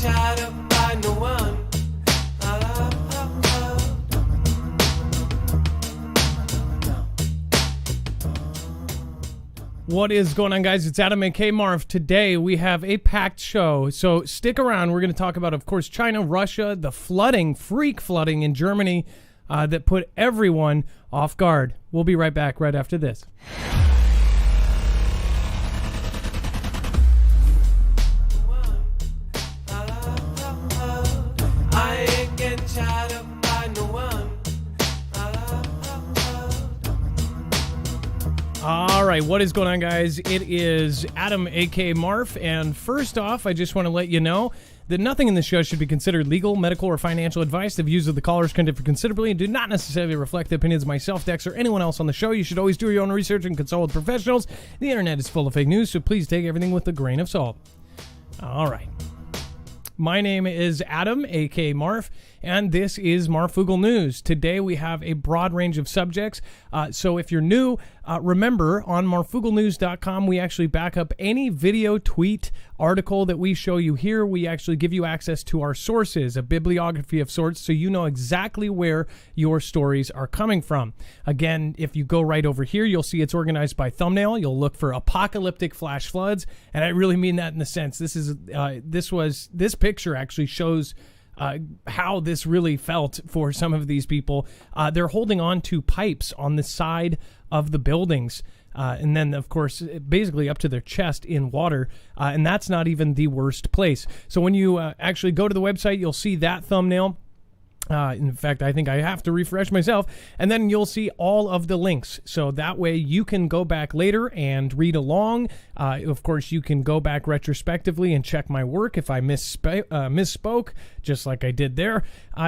tied up by no one. What is going on, guys? It's Adam and Marf. Today we have a packed show, so stick around. We're going to talk about, of course, China, Russia, the flooding, freak flooding in Germany that put everyone off guard. We'll be right back right after this. I ain't getting tied up by no one. All right, what is going on, guys? It is Adam, a.k.a. Marf, and first off, I just want to let you know that nothing in this show should be considered legal, medical, or financial advice. The views of the callers can differ considerably and do not necessarily reflect the opinions of myself, Dex, or anyone else on the show. You should always do your own research and consult with professionals. The internet is full of fake news, so please take everything with a grain of salt. All right. My name is Adam, a.k.a. Marf, and this is Marfoogle News. Today we have a broad range of subjects, so if you're new, remember on marfooglenews.com we actually back up any video, tweet, article that we show you here. We actually give you access to our sources, a bibliography of sorts, so you know exactly where your stories are coming from. Again, if you go right over here, you'll see it's organized by thumbnail. You'll look for apocalyptic flash floods, and I really mean that in the sense this picture actually shows how this really felt for some of these people. They're holding on to pipes on the side of the buildings, and then, of course, basically up to their chest in water, and that's not even the worst place. So when you actually go to the website, you'll see that thumbnail. In fact, I think I have to refresh myself, and then you'll see all of the links. So that way you can go back later and read along. Of course, you can go back retrospectively and check my work. If I misspoke, just like I did there,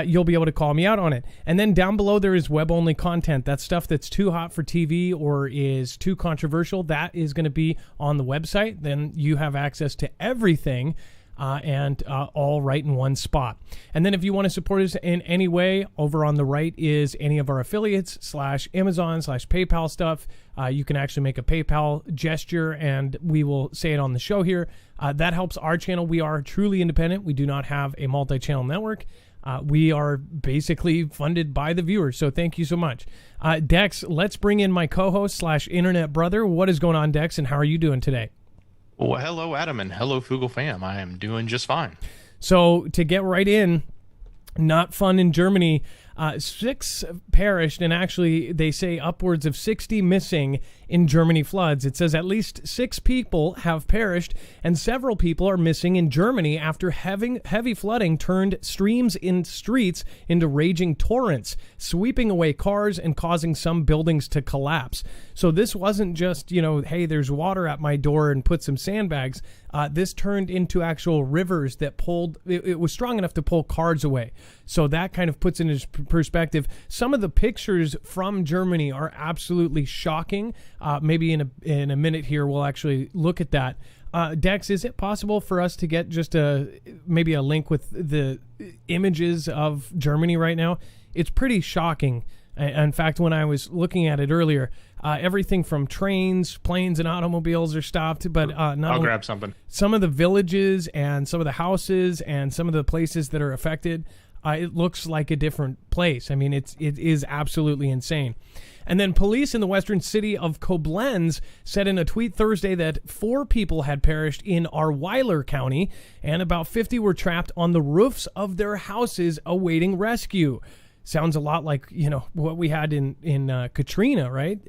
you'll be able to call me out on it. And then down below there is web-only content. That's stuff that's too hot for TV or is too controversial. That is going to be on the website. Then you have access to everything. And all right in one spot. And then if you want to support us in any way, over on the right is any of our affiliates /Amazon /PayPal stuff. You can actually make a PayPal gesture, and we will say it on the show here. That helps our channel. We are truly independent. We do not have a multi-channel network. We are basically funded by the viewers, so thank you so much. Dex, let's bring in my co-host /internet brother. What is going on, Dex, and how are you doing today? Well, hello, Adam, and hello, Foogle fam. I am doing just fine. So, to get right in, not fun in Germany. 6 perished, and actually, they say upwards of 60 missing in Germany floods. It says at least 6 people have perished, and several people are missing in Germany after heavy flooding turned streams in streets into raging torrents, sweeping away cars and causing some buildings to collapse. So this wasn't just, hey, there's water at my door and put some sandbags. This turned into actual rivers that pulled, it was strong enough to pull cars away. So that kind of puts it into perspective. Some of the pictures from Germany are absolutely shocking. Maybe in a minute here, we'll actually look at that. Dex, is it possible for us to get just maybe a link with the images of Germany right now? It's pretty shocking. In fact, when I was looking at it earlier, everything from trains, planes, and automobiles are stopped. But I'll grab something. Some of the villages and some of the houses and some of the places that are affected, it looks like a different place. I mean, it is absolutely insane. And then police in the western city of Koblenz said in a tweet Thursday that 4 people had perished in Ahrweiler County, and about 50 were trapped on the roofs of their houses awaiting rescue. Sounds a lot like, what we had in Katrina, right?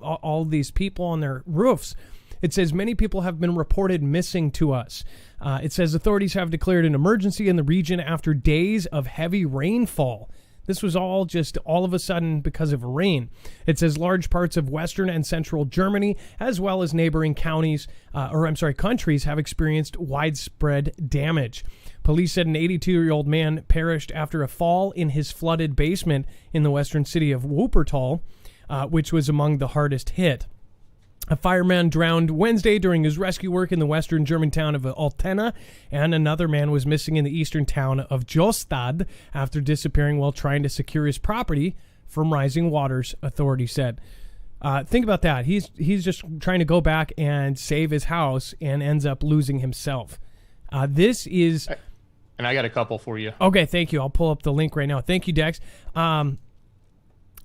All these people on their roofs. It says many people have been reported missing to us. It says authorities have declared an emergency in the region after days of heavy rainfall. This was all of a sudden because of rain. It says large parts of western and central Germany, as well as neighboring countries have experienced widespread damage. Police said an 82-year-old man perished after a fall in his flooded basement in the western city of Wuppertal, which was among the hardest hit. A fireman drowned Wednesday during his rescue work in the western German town of Altena, and another man was missing in the eastern town of Jostad after disappearing while trying to secure his property from rising waters, authorities said. Think about that. He's just trying to go back and save his house and ends up losing himself. This is And I got a couple for you. Okay, thank you. I'll pull up the link right now. Thank you, Dex. I'm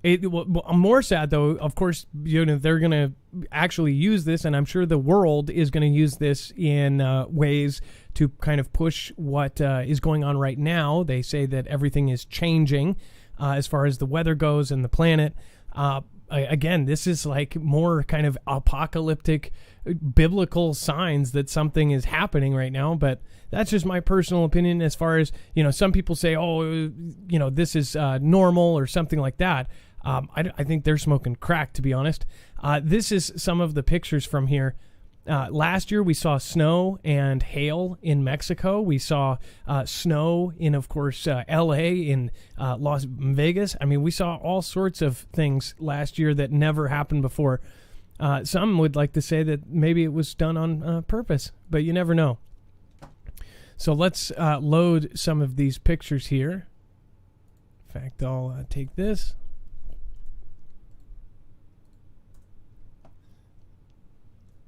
more sad, though. Of course, they're going to actually use this, and I'm sure the world is going to use this in ways to kind of push what is going on right now. They say that everything is changing as far as the weather goes and the planet. Again, this is like more kind of apocalyptic, biblical signs that something is happening right now. But that's just my personal opinion. As far as, some people say, this is normal or something like that. I think they're smoking crack, to be honest. This is some of the pictures from here. Last year, we saw snow and hail in Mexico. We saw snow in, of course, L.A., in Las Vegas. I mean, we saw all sorts of things last year that never happened before. Some would like to say that maybe it was done on purpose, but you never know. So let's load some of these pictures here. In fact, I'll take this.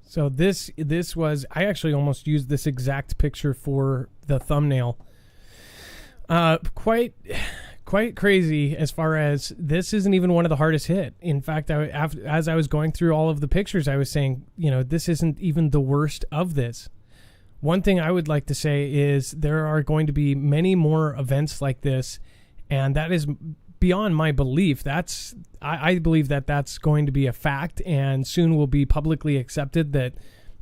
So this was, I actually almost used this exact picture for the thumbnail. Quite crazy as far as this isn't even one of the hardest hit. In fact, as I was going through all of the pictures, I was saying, this isn't even the worst of this. One thing I would like to say is there are going to be many more events like this, and that is beyond my belief. I believe that that's going to be a fact, and soon will be publicly accepted that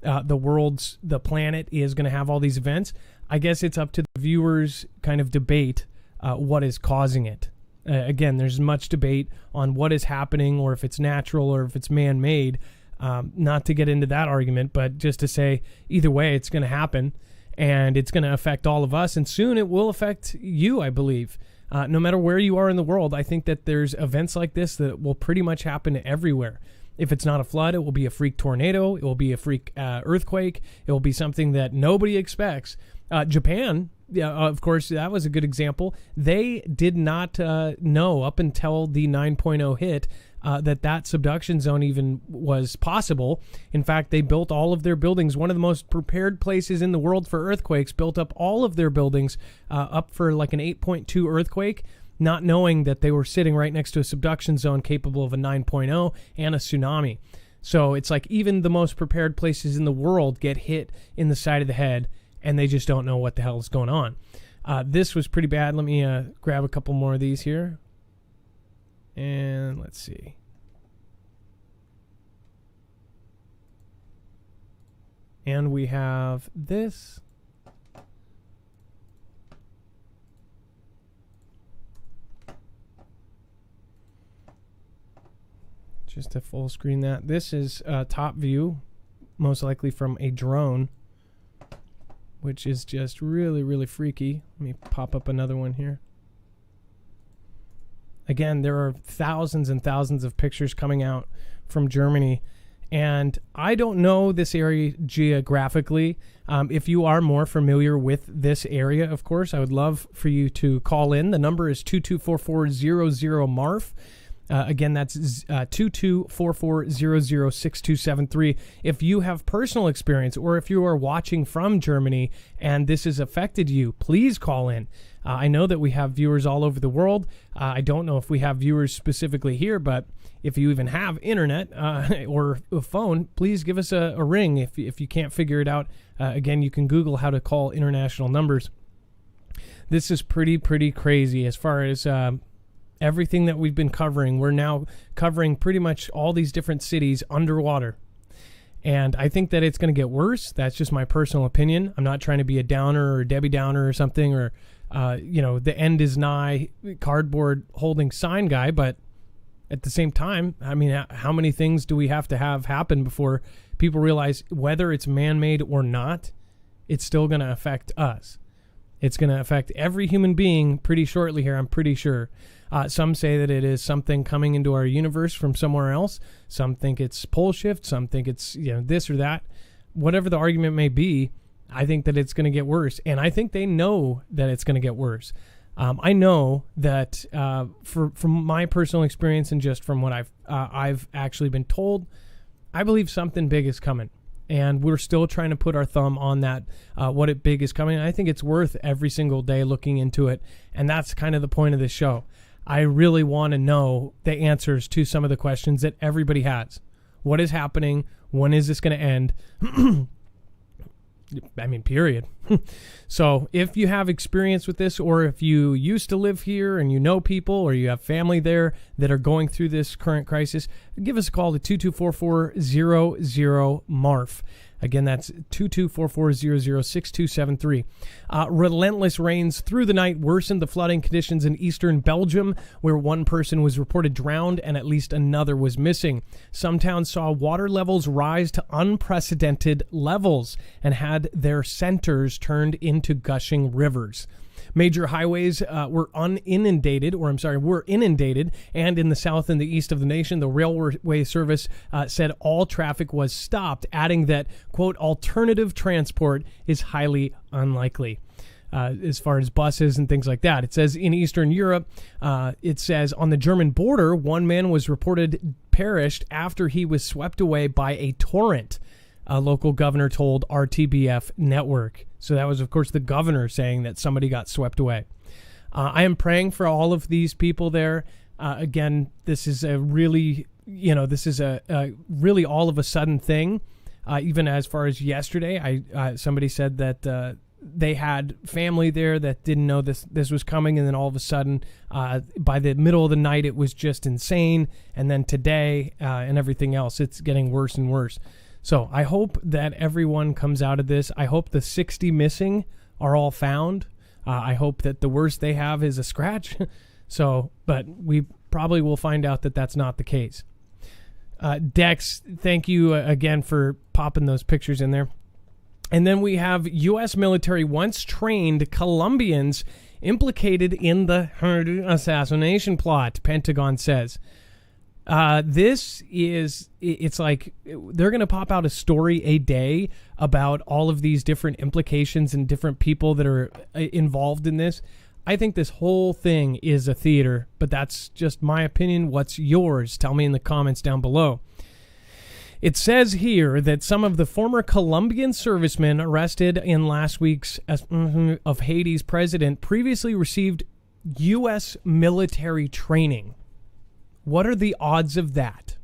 the planet is going to have all these events. I guess it's up to the viewers kind of debate what is causing it. Again, there's much debate on what is happening, or if it's natural or if it's man-made. Not to get into that argument, but just to say either way, it's going to happen, and it's going to affect all of us, and soon it will affect you, I believe. No matter where you are in the world, I think that there's events like this that will pretty much happen everywhere. If it's not a flood, it will be a freak tornado. It will be a freak earthquake. It will be something that nobody expects. Japan, of course, that was a good example. They did not know up until the 9.0 hit that subduction zone even was possible. In fact, they built all of their buildings. One of the most prepared places in the world for earthquakes, built up all of their buildings up for like an 8.2 earthquake, not knowing that they were sitting right next to a subduction zone capable of a 9.0 and a tsunami. So it's like even the most prepared places in the world get hit in the side of the head, and they just don't know what the hell is going on. This was pretty bad. Let me grab a couple more of these here. And let's see. And we have this. Just to full screen that. This is top view, most likely from a drone, which is just really, really freaky. Let me pop up another one here. Again, there are thousands and thousands of pictures coming out from Germany, and I don't know this area geographically. If you are more familiar with this area, of course, I would love for you to call in. The number is 224400-MARF. Again, that's 2244006273. If you have personal experience, or if you are watching from Germany and this has affected you, please call in. I know that we have viewers all over the world. I don't know if we have viewers specifically here, but if you even have internet or a phone, please give us a ring if you can't figure it out. Again, you can Google how to call international numbers. This is pretty crazy as far as everything that we've been covering. We're now covering pretty much all these different cities underwater. And I think that it's going to get worse. That's just my personal opinion. I'm not trying to be a downer or Debbie Downer or something, or, the end is nigh cardboard holding sign guy. But at the same time, I mean, how many things do we have to have happen before people realize whether it's man-made or not, it's still going to affect us? It's going to affect every human being pretty shortly here, I'm pretty sure. Some say that it is something coming into our universe from somewhere else. Some think it's pole shift. Some think it's this or that. Whatever the argument may be, I think that it's going to get worse. And I think they know that it's going to get worse. I know that from my personal experience and just from what I've actually been told, I believe something big is coming. And we're still trying to put our thumb on that, what it big is coming. And I think it's worth every single day looking into it. And that's kind of the point of this show. I really want to know the answers to some of the questions that everybody has. What is happening? When is this going to end? I mean, period. So if you have experience with this, or if you used to live here and you know people, or you have family there that are going through this current crisis, give us a call to 2244-00-MARF. Again, that's 2244-00-6273. Relentless rains through the night worsened the flooding conditions in eastern Belgium, where one person was reported drowned and at least another was missing. Some towns saw water levels rise to unprecedented levels and had their centers turned into gushing rivers. Major highways were inundated, and in the south and the east of the nation, the railway service said all traffic was stopped, adding that, quote, alternative transport is highly unlikely. As far as buses and things like that. It says in Eastern Europe, it says on the German border, one man was reported perished after he was swept away by a torrent, a local governor told RTBF Network. So that was, of course, the governor saying that somebody got swept away. I am praying for all of these people there. Again, this is a really, a really all of a sudden thing. Even as far as yesterday, somebody said that they had family there that didn't know this was coming, and then all of a sudden, by the middle of the night, it was just insane. And then today and everything else, it's getting worse and worse. So I hope that everyone comes out of this. I hope the 60 missing are all found. I hope that the worst they have is a scratch. But we probably will find out that that's not the case. Dex, thank you again for popping those pictures in there. And then we have U.S. military once trained Colombians implicated in the assassination plot, Pentagon says. It's like they're going to pop out a story a day about all of these different implications and different people that are involved in this. I think this whole thing is a theater, but that's just my opinion. What's yours? Tell me in the comments down below. It says here that some of the former Colombian servicemen arrested in last week's of Haiti's president previously received U.S. military training. What are the odds of that?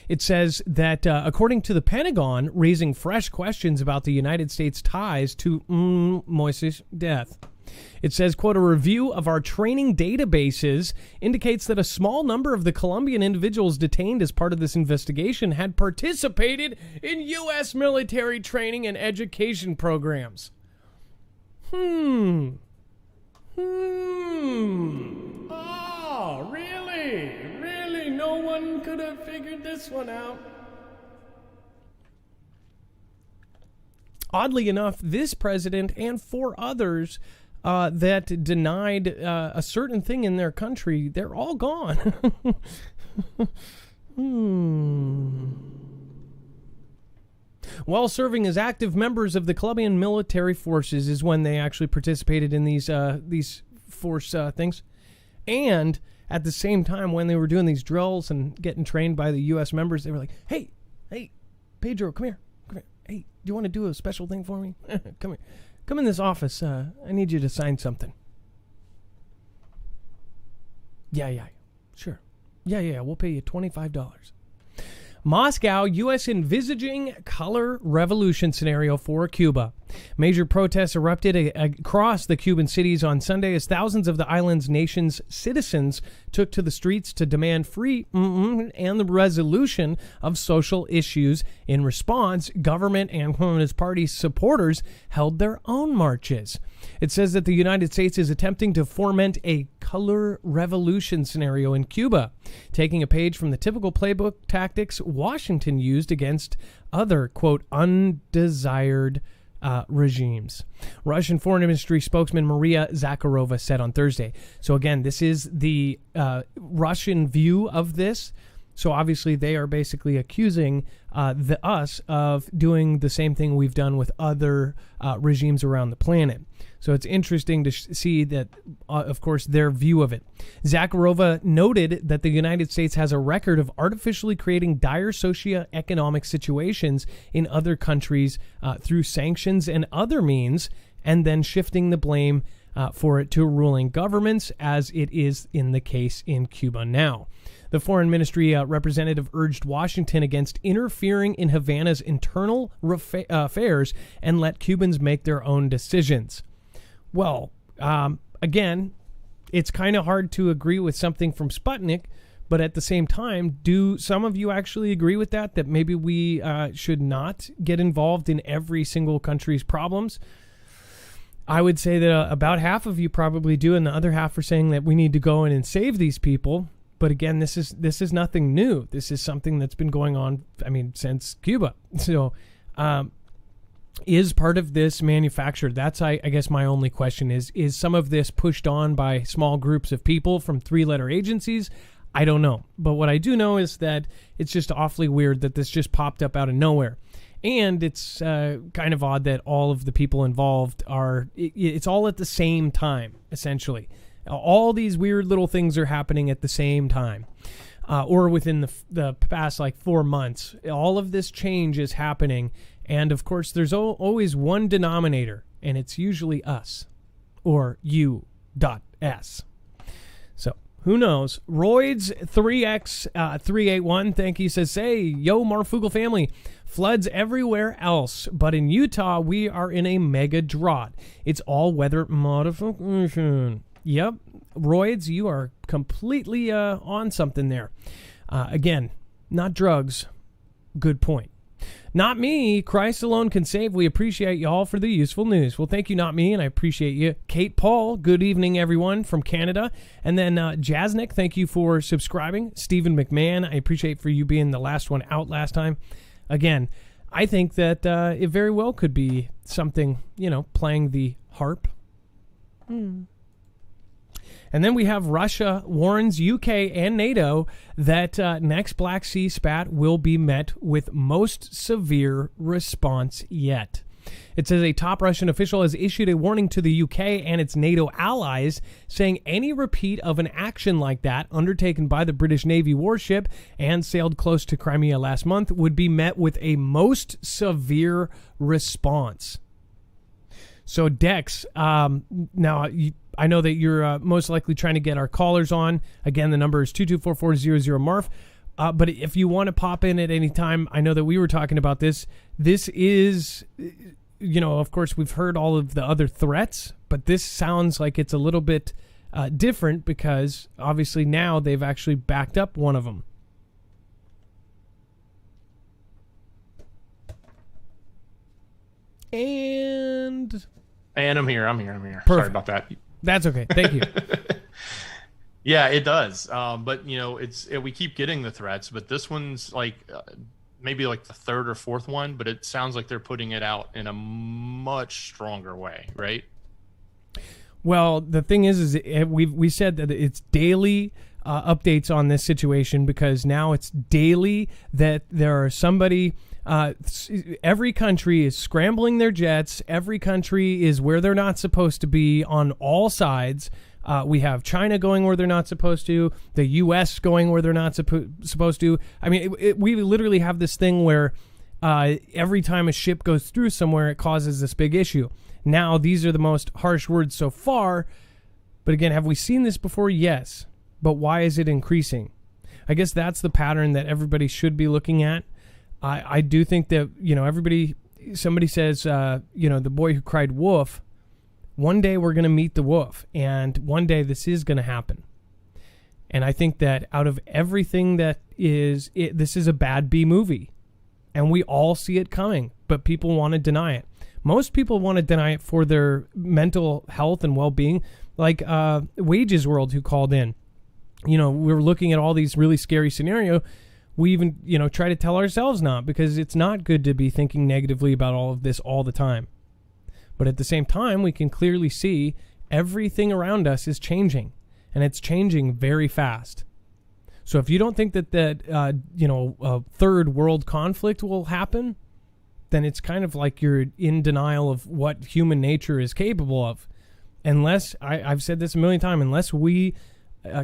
It says that, according to the Pentagon, raising fresh questions about the United States' ties to Moises' death. It says, quote, a review of our training databases indicates that a small number of the Colombian individuals detained as part of this investigation had participated in U.S. military training and education programs. Oh, really? Really? No one could have figured this one out? Oddly enough, this president and 4 others that denied a certain thing in their country, they're all gone. While serving as active members of the Colombian military forces is when they actually participated in these force things. And at the same time, when they were doing these drills and getting trained by the U.S. members, they were like, hey, Pedro, come here. Hey, do you want to do a special thing for me? Come here. Come in this office. I need you to sign something. Yeah. Sure. Yeah. We'll pay you $25. Moscow, U.S. envisaging color revolution scenario for Cuba. Major protests erupted across the Cuban cities on Sunday as thousands of the island's nation's citizens took to the streets to demand free and the resolution of social issues. In response, government and Communist Party supporters held their own marches. It says that the United States is attempting to foment a color revolution scenario in Cuba, taking a page from the typical playbook tactics Washington used against other, quote, undesired regimes. Russian Foreign Ministry spokesman Maria Zakharova said on Thursday. So again, this is the Russian view of this. So obviously they are basically accusing us of doing the same thing we've done with other regimes around the planet. So it's interesting to see that, of course, their view of it. Zakharova noted that the United States has a record of artificially creating dire socioeconomic situations in other countries through sanctions and other means, and then shifting the blame for it to ruling governments, as it is in the case in Cuba now. The Foreign Ministry representative urged Washington against interfering in Havana's internal affairs and let Cubans make their own decisions. Well, again, it's kind of hard to agree with something from Sputnik, but at the same time, do some of you actually agree with that maybe we should not get involved in every single country's problems? I would say that about half of you probably do, and the other half are saying that we need to go in and save these people. But again, this is nothing new. This is something that's been going on, since Cuba. So, is part of this manufactured? That's, I guess, my only question is some of this pushed on by small groups of people from three-letter agencies? I don't know. But what I do know is that it's just awfully weird that this just popped up out of nowhere. And it's kind of odd that all of the people involved it's all at the same time, essentially. All these weird little things are happening at the same time, or within the past 4 months. All of this change is happening, and of course, there's always one denominator, and it's usually us, or U.S. So who knows? Roids 3X381, thank you, says, "Say, yo, Marfoogle family. Floods everywhere else, but in Utah, we are in a mega drought. It's all weather modification." Yep, Roids, you are completely on something there. Again, not drugs. Good point. Not me. Christ alone can save. We appreciate y'all for the useful news. Well, thank you, Not Me, and I appreciate you. Kate Paul, good evening, everyone, from Canada. And then Jasnik, thank you for subscribing. Stephen McMahon, I appreciate for you being the last one out last time. Again, I think that it very well could be something, playing the harp. And then we have Russia warns UK and NATO that next Black Sea spat will be met with most severe response yet. It says a top Russian official has issued a warning to the UK and its NATO allies, saying any repeat of an action like that undertaken by the British Navy warship and sailed close to Crimea last month would be met with a most severe response. So Dex, now I know that you're most likely trying to get our callers on. Again, the number is 224-400-MARF. But if you want to pop in at any time, I know that we were talking about this. This is, of course, we've heard all of the other threats, but this sounds like it's a little bit different because obviously now they've actually backed up one of them. And I'm here. Perfect. Sorry about that. That's okay. Thank you. Yeah, it does. But we keep getting the threats, but this one's maybe the third or fourth one, but it sounds like they're putting it out in a much stronger way, right? Well, the thing is we said that it's daily updates on this situation because now it's daily that there are somebody. Every country is scrambling their jets. Every country is where they're not supposed to be on all sides. We have China going where they're not supposed to. The U.S. going where they're not supposed to. I mean, we literally have this thing where every time a ship goes through somewhere, it causes this big issue. Now, these are the most harsh words so far. But again, have we seen this before? Yes. But why is it increasing? I guess that's the pattern that everybody should be looking at. I do think that, somebody says, the boy who cried wolf, one day we're going to meet the wolf, and one day this is going to happen. And I think that out of everything that this is a bad B movie, and we all see it coming, but people want to deny it. Most people want to deny it for their mental health and well-being, like Wages World, who called in. We're looking at all these really scary scenarios. We even, try to tell ourselves not, because it's not good to be thinking negatively about all of this all the time. But at the same time, we can clearly see everything around us is changing, and it's changing very fast. So if you don't think that a third world conflict will happen, then it's kind of like you're in denial of what human nature is capable of. Unless, I've said this a million times, unless we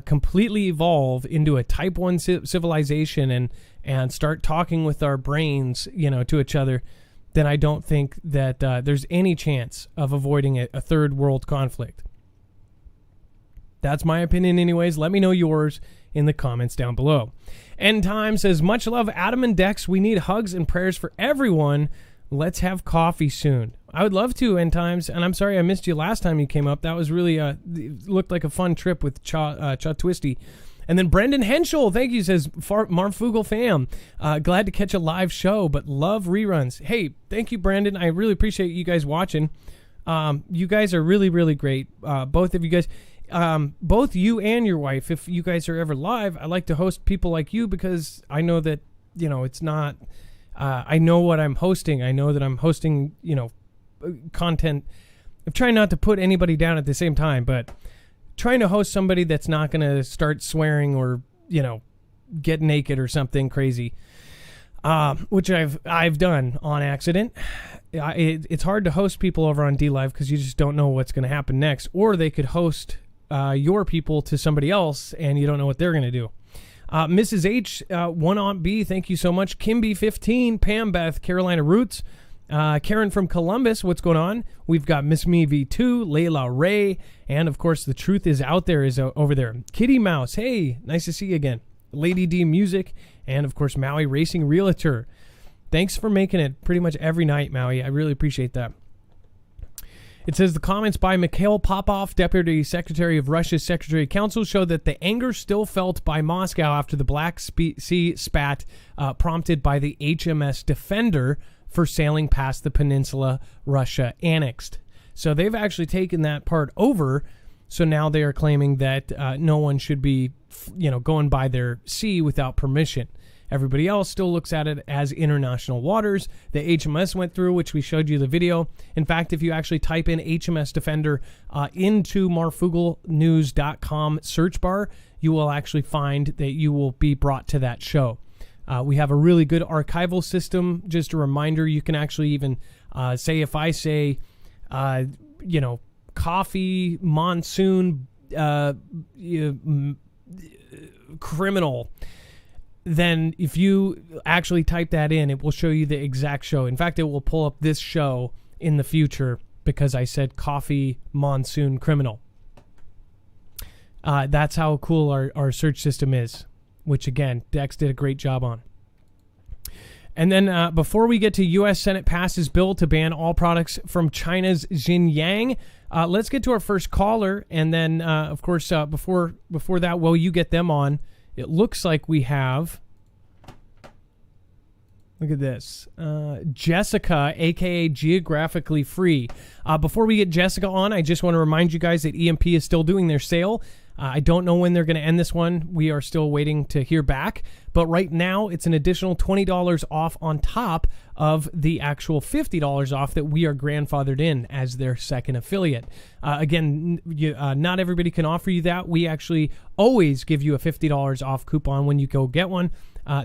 completely evolve into a type 1 civilization and start talking with our brains, to each other, then I don't think that there's any chance of avoiding a third world conflict. That's my opinion anyways. Let me know yours in the comments down below. End Time says, much love, Adam and Dex. We need hugs and prayers for everyone. Let's have coffee soon. I would love to, End Times, and I'm sorry I missed you last time you came up. That was really, looked like a fun trip with Cha Twisty. And then Brendan Henschel, thank you, says, Marfoogle fam. Glad to catch a live show, but love reruns. Hey, thank you, Brandon. I really appreciate you guys watching. You guys are really, really great. Both of you guys, both you and your wife, if you guys are ever live, I like to host people like you because I know that, it's not... I know what I'm hosting. I know that I'm hosting, content. I'm trying not to put anybody down at the same time, but trying to host somebody that's not going to start swearing or, get naked or something crazy, which I've done on accident. It's hard to host people over on DLive because you just don't know what's going to happen next. Or they could host your people to somebody else and you don't know what they're going to do. Mrs. H, One Aunt B, thank you so much. Kimby 15, Pam Beth, Carolina Roots, Karen from Columbus, what's going on? We've got Miss Me V2, Layla Ray, and of course the truth is out there is over there. Kitty Mouse, hey, nice to see you again. Lady D Music, and of course Maui Racing Realtor. Thanks for making it pretty much every night, Maui. I really appreciate that. It says the comments by Mikhail Popov, Deputy Secretary of Russia's Secretary Council, show that the anger still felt by Moscow after the Black Sea spat prompted by the HMS Defender for sailing past the peninsula Russia annexed. So they've actually taken that part over. So now they are claiming that no one should be, going by their sea without permission. Everybody else still looks at it as international waters. The HMS went through, which we showed you the video. In fact, if you actually type in HMS Defender into marfooglenews.com search bar, you will actually find that you will be brought to that show. We have a really good archival system. Just a reminder, you can actually even say, if I say, coffee, monsoon, criminal, then if you actually type that in, it will show you the exact show. In fact, it will pull up this show in the future because I said coffee, monsoon, criminal. That's how cool our search system is, which, again, Dex did a great job on. And then before we get to U.S. Senate passes bill to ban all products from China's Xinjiang, let's get to our first caller. And then, of course, before that, while you get them on, it looks like we have, look at this, Jessica, a.k.a. Geographically Free. Before we get Jessica on, I just want to remind you guys that EMP is still doing their sale. I don't know when they're going to end this one. We are still waiting to hear back. But right now, it's an additional $20 off on top of the actual $50 off that we are grandfathered in as their second affiliate. Again, not everybody can offer you that. We actually always give you a $50 off coupon when you go get one.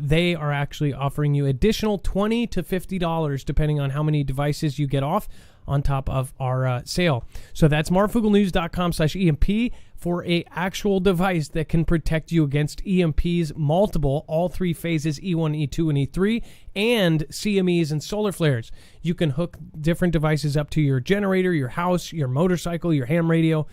They are actually offering you additional $20 to $50 depending on how many devices you get off on top of our sale. So that's marfooglenews.com/EMP for a actual device that can protect you against EMPs, multiple, all three phases, E1, E2, and E3, and CMEs and solar flares. You can hook different devices up to your generator, your house, your motorcycle, your ham radio,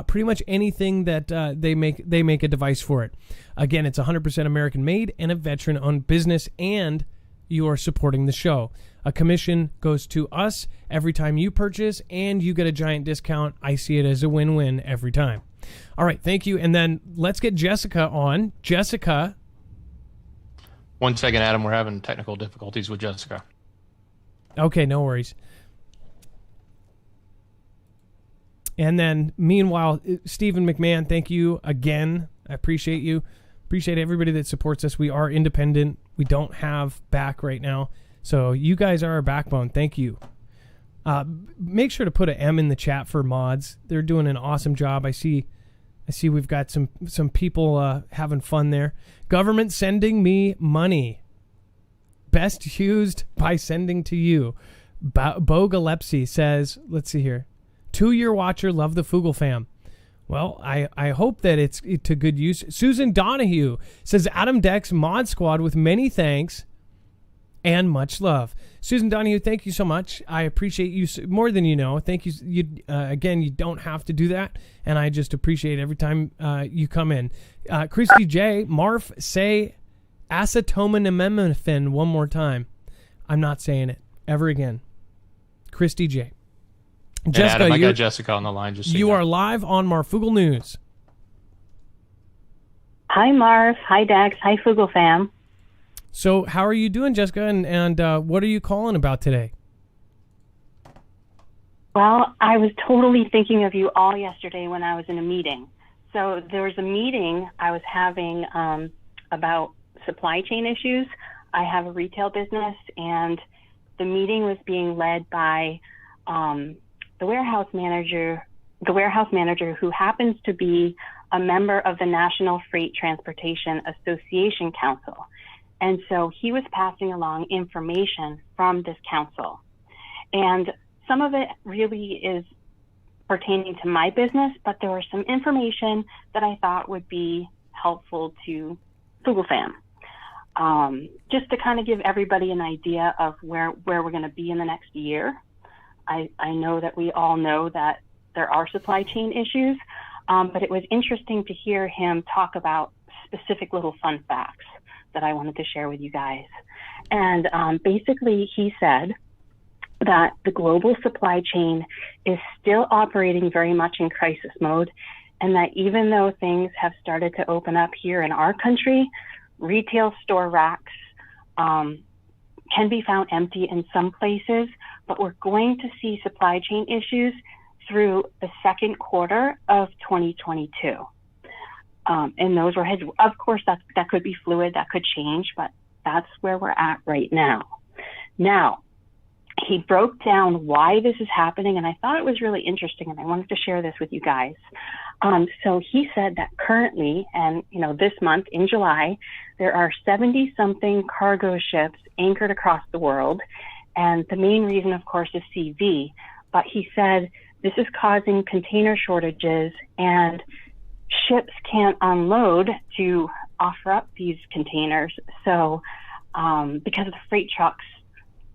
pretty much anything that they make a device for it. Again, it's 100% American made and a veteran-owned business, and you are supporting the show. A commission goes to us every time you purchase, and you get a giant discount. I see it as a win-win every time. All right, thank you. And then let's get Jessica on. Jessica. 1 second, Adam. We're having technical difficulties with Jessica. Okay, no worries. And then, meanwhile, Stephen McMahon, thank you again. I appreciate you. Appreciate everybody that supports us. We are independent. We don't have back right now. So you guys are our backbone. Thank you. Make sure to put an M in the chat for mods. They're doing an awesome job. I see I see we've got some people having fun there. Government sending me money. Best used by sending to you. Bo Gillespie says, let's see here. 2-year watcher, love the Foogle fam. Well, I hope that it's to good use. Susan Donahue says, Adam Dex Mod Squad with many thanks and much love. Susan Donahue, thank you so much. I appreciate you more than you know. Thank you. Again, you don't have to do that, and I just appreciate every time you come in. Christy J, Marf, say acetaminophen one more time. I'm not saying it ever again. Christy J. Jessica, Adam, I got Jessica on the line. Just so you are live on Marfoogle News. Hi, Marv. Hi, Dax. Hi, Foogle fam. So how are you doing, Jessica, and what are you calling about today? Well, I was totally thinking of you all yesterday when I was in a meeting. So there was a meeting I was having about supply chain issues. I have a retail business, and the meeting was being led by the warehouse manager who happens to be a member of the National Freight Transportation Association Council. And so he was passing along information from this council. And some of it really is pertaining to my business, but there was some information that I thought would be helpful to Foogle fam. Just to kind of give everybody an idea of where we're going to be in the next year. I know that we all know that there are supply chain issues, but it was interesting to hear him talk about specific little fun facts that I wanted to share with you guys. And basically he said that the global supply chain is still operating very much in crisis mode, and that even though things have started to open up here in our country, retail store racks can be found empty in some places, but we're going to see supply chain issues through the second quarter of 2022. And those were his, of course, that could be fluid, that could change, but that's where we're at right now. Now, he broke down why this is happening, and I thought it was really interesting, and I wanted to share this with you guys. So he said that currently, and this month in July, there are 70-something cargo ships anchored across the world, and the main reason, of course, is CV. But he said this is causing container shortages, and ships can't unload to offer up these containers. So because the freight trucks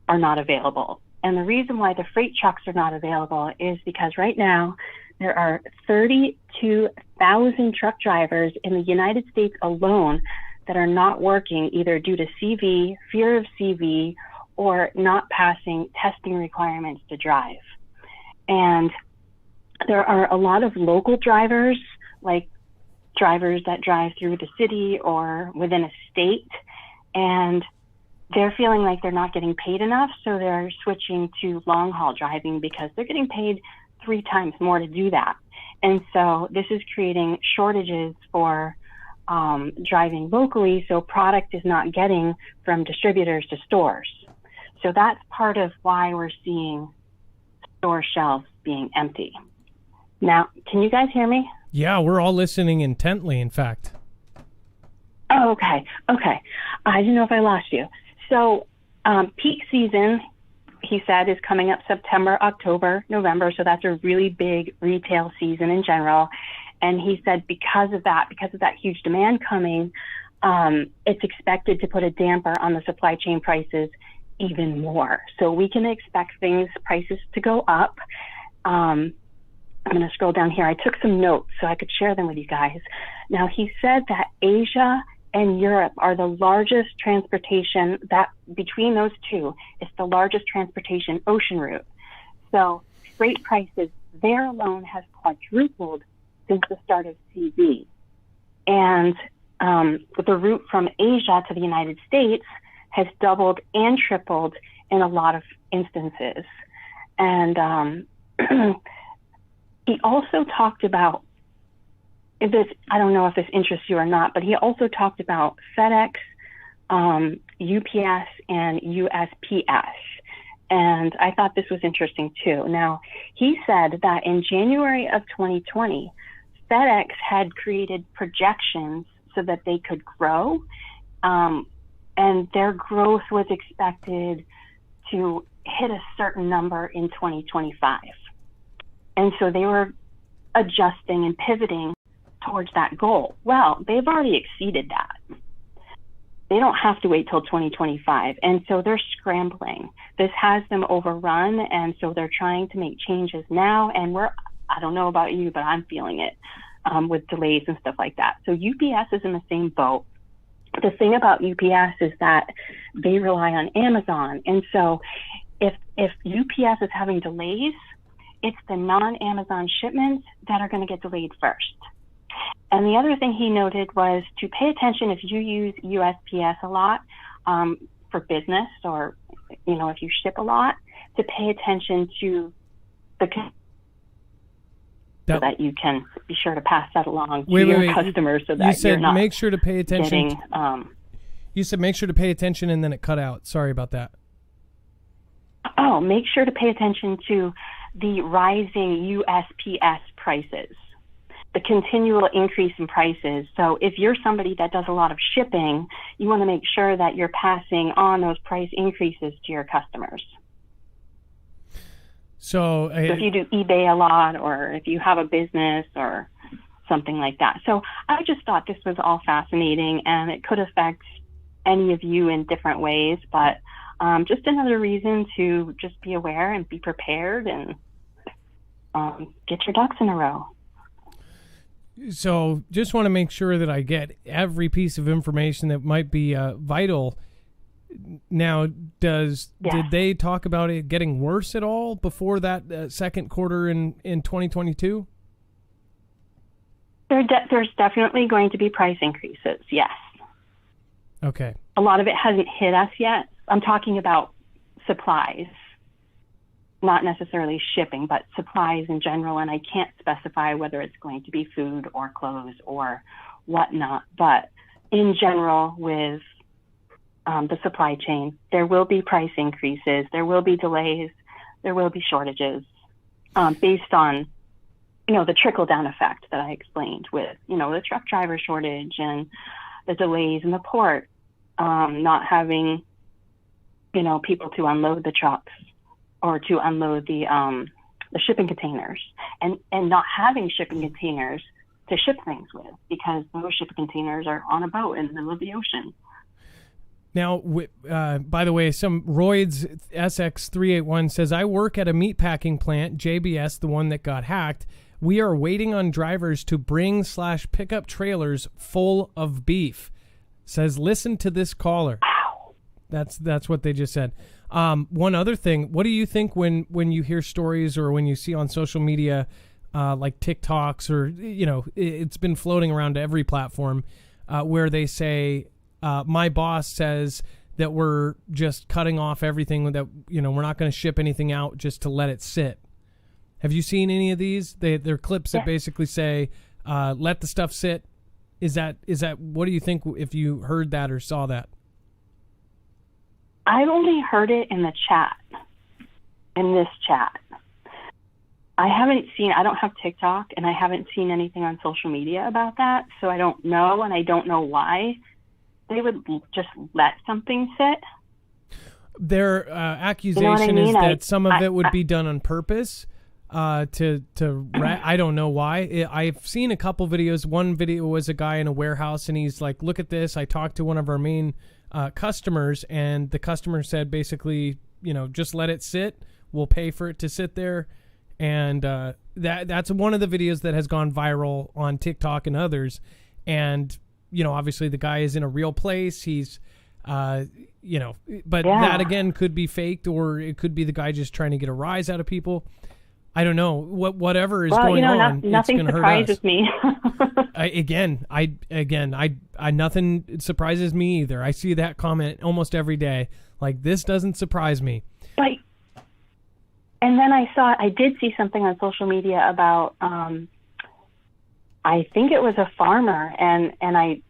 are not available. And the reason why the freight trucks are not available is because right now there are 32,000 truck drivers in the United States alone that are not working, either due to CV, fear of CV, or not passing testing requirements to drive. And there are a lot of local drivers, like drivers that drive through the city or within a state, and they're feeling like they're not getting paid enough, so they're switching to long haul driving because they're getting paid 3 times more to do that. And so this is creating shortages for driving locally, so product is not getting from distributors to stores. So that's part of why we're seeing store shelves being empty. Now, can you guys hear me? Yeah, we're all listening intently, in fact. Oh, okay. I didn't know if I lost you. So peak season, he said, is coming up September, October, November. So that's a really big retail season in general. And he said because of that huge demand coming, it's expected to put a damper on the supply chain prices even more. So we can expect prices to go up. I'm going to scroll down here. I took some notes so I could share them with you guys. Now, he said that Asia and Europe are the largest transportation, that between those two, it's the largest transportation ocean route. So freight prices there alone has quadrupled since the start of CV. And the route from Asia to the United States has doubled and tripled in a lot of instances. And he also talked about this, I don't know if this interests you or not, but he also talked about FedEx, UPS, and USPS. And I thought this was interesting too. Now, he said that in January of 2020, FedEx had created projections so that they could grow, and their growth was expected to hit a certain number in 2025. And so they were adjusting and pivoting towards that goal. Well, they've already exceeded that. They don't have to wait till 2025. And so they're scrambling. This has them overrun. And so they're trying to make changes now. And I don't know about you, but I'm feeling it with delays and stuff like that. So UPS is in the same boat. The thing about UPS is that they rely on Amazon. And so if UPS is having delays, it's the non-Amazon shipments that are going to get delayed first. And the other thing he noted was to pay attention if you use USPS a lot for business, or, if you ship a lot, to pay attention to so that you can be sure to pass that along to your customers, so that you're not make sure to pay attention. Getting, you said make sure to pay attention, and then it cut out. Sorry about that. Oh, make sure to pay attention to the rising USPS prices, the continual increase in prices. So if you're somebody that does a lot of shipping, you want to make sure that you're passing on those price increases to your customers. So if you do eBay a lot, or if you have a business or something like that. So I just thought this was all fascinating, and it could affect any of you in different ways, but just another reason to just be aware and be prepared and get your ducks in a row. So just want to make sure that I get every piece of information that might be vital. Now, did they talk about it getting worse at all before that second quarter in 2022? There's definitely going to be price increases, yes. Okay. A lot of it hasn't hit us yet. I'm talking about supplies, not necessarily shipping, but supplies in general. And I can't specify whether it's going to be food or clothes or whatnot. But in general, with the supply chain, there will be price increases, there will be delays, there will be shortages based on, the trickle-down effect that I explained with, the truck driver shortage and the delays in the port, not having, people to unload the trucks or to unload the shipping containers, and not having shipping containers to ship things with, because those shipping containers are on a boat in the middle of the ocean. Now, by the way, some Roids SX381 says, I work at a meatpacking plant, JBS, the one that got hacked. We are waiting on drivers to bring/pick up trailers full of beef. Says, listen to this caller. Wow. That's what they just said. One other thing, what do you think when you hear stories or when you see on social media like TikToks, or, it's been floating around to every platform where they say, my boss says that we're just cutting off everything, that, we're not going to ship anything out just to let it sit. Have you seen any of these? They're clips that basically say, let the stuff sit. Is that, what do you think if you heard that or saw that? I've only heard it in the chat, in this chat. I don't have TikTok, and I haven't seen anything on social media about that. So I don't know, and I don't know why they would just let something sit. Their accusation is that some of it would be done on purpose. I don't know why. I've seen a couple videos. One video was a guy in a warehouse, and he's like, look at this. I talked to one of our main customers, and the customer said basically, just let it sit. We'll pay for it to sit there. And that's one of the videos that has gone viral on TikTok and others. And, obviously the guy is in a real place. He's, but that again could be faked, or it could be the guy just trying to get a rise out of people. I don't know. Whatever is going on, nothing it's going to hurt us. surprises me. Nothing surprises me either. I see that comment almost every day. Like, this doesn't surprise me. And then I did see something on social media about, I think it was a farmer, and I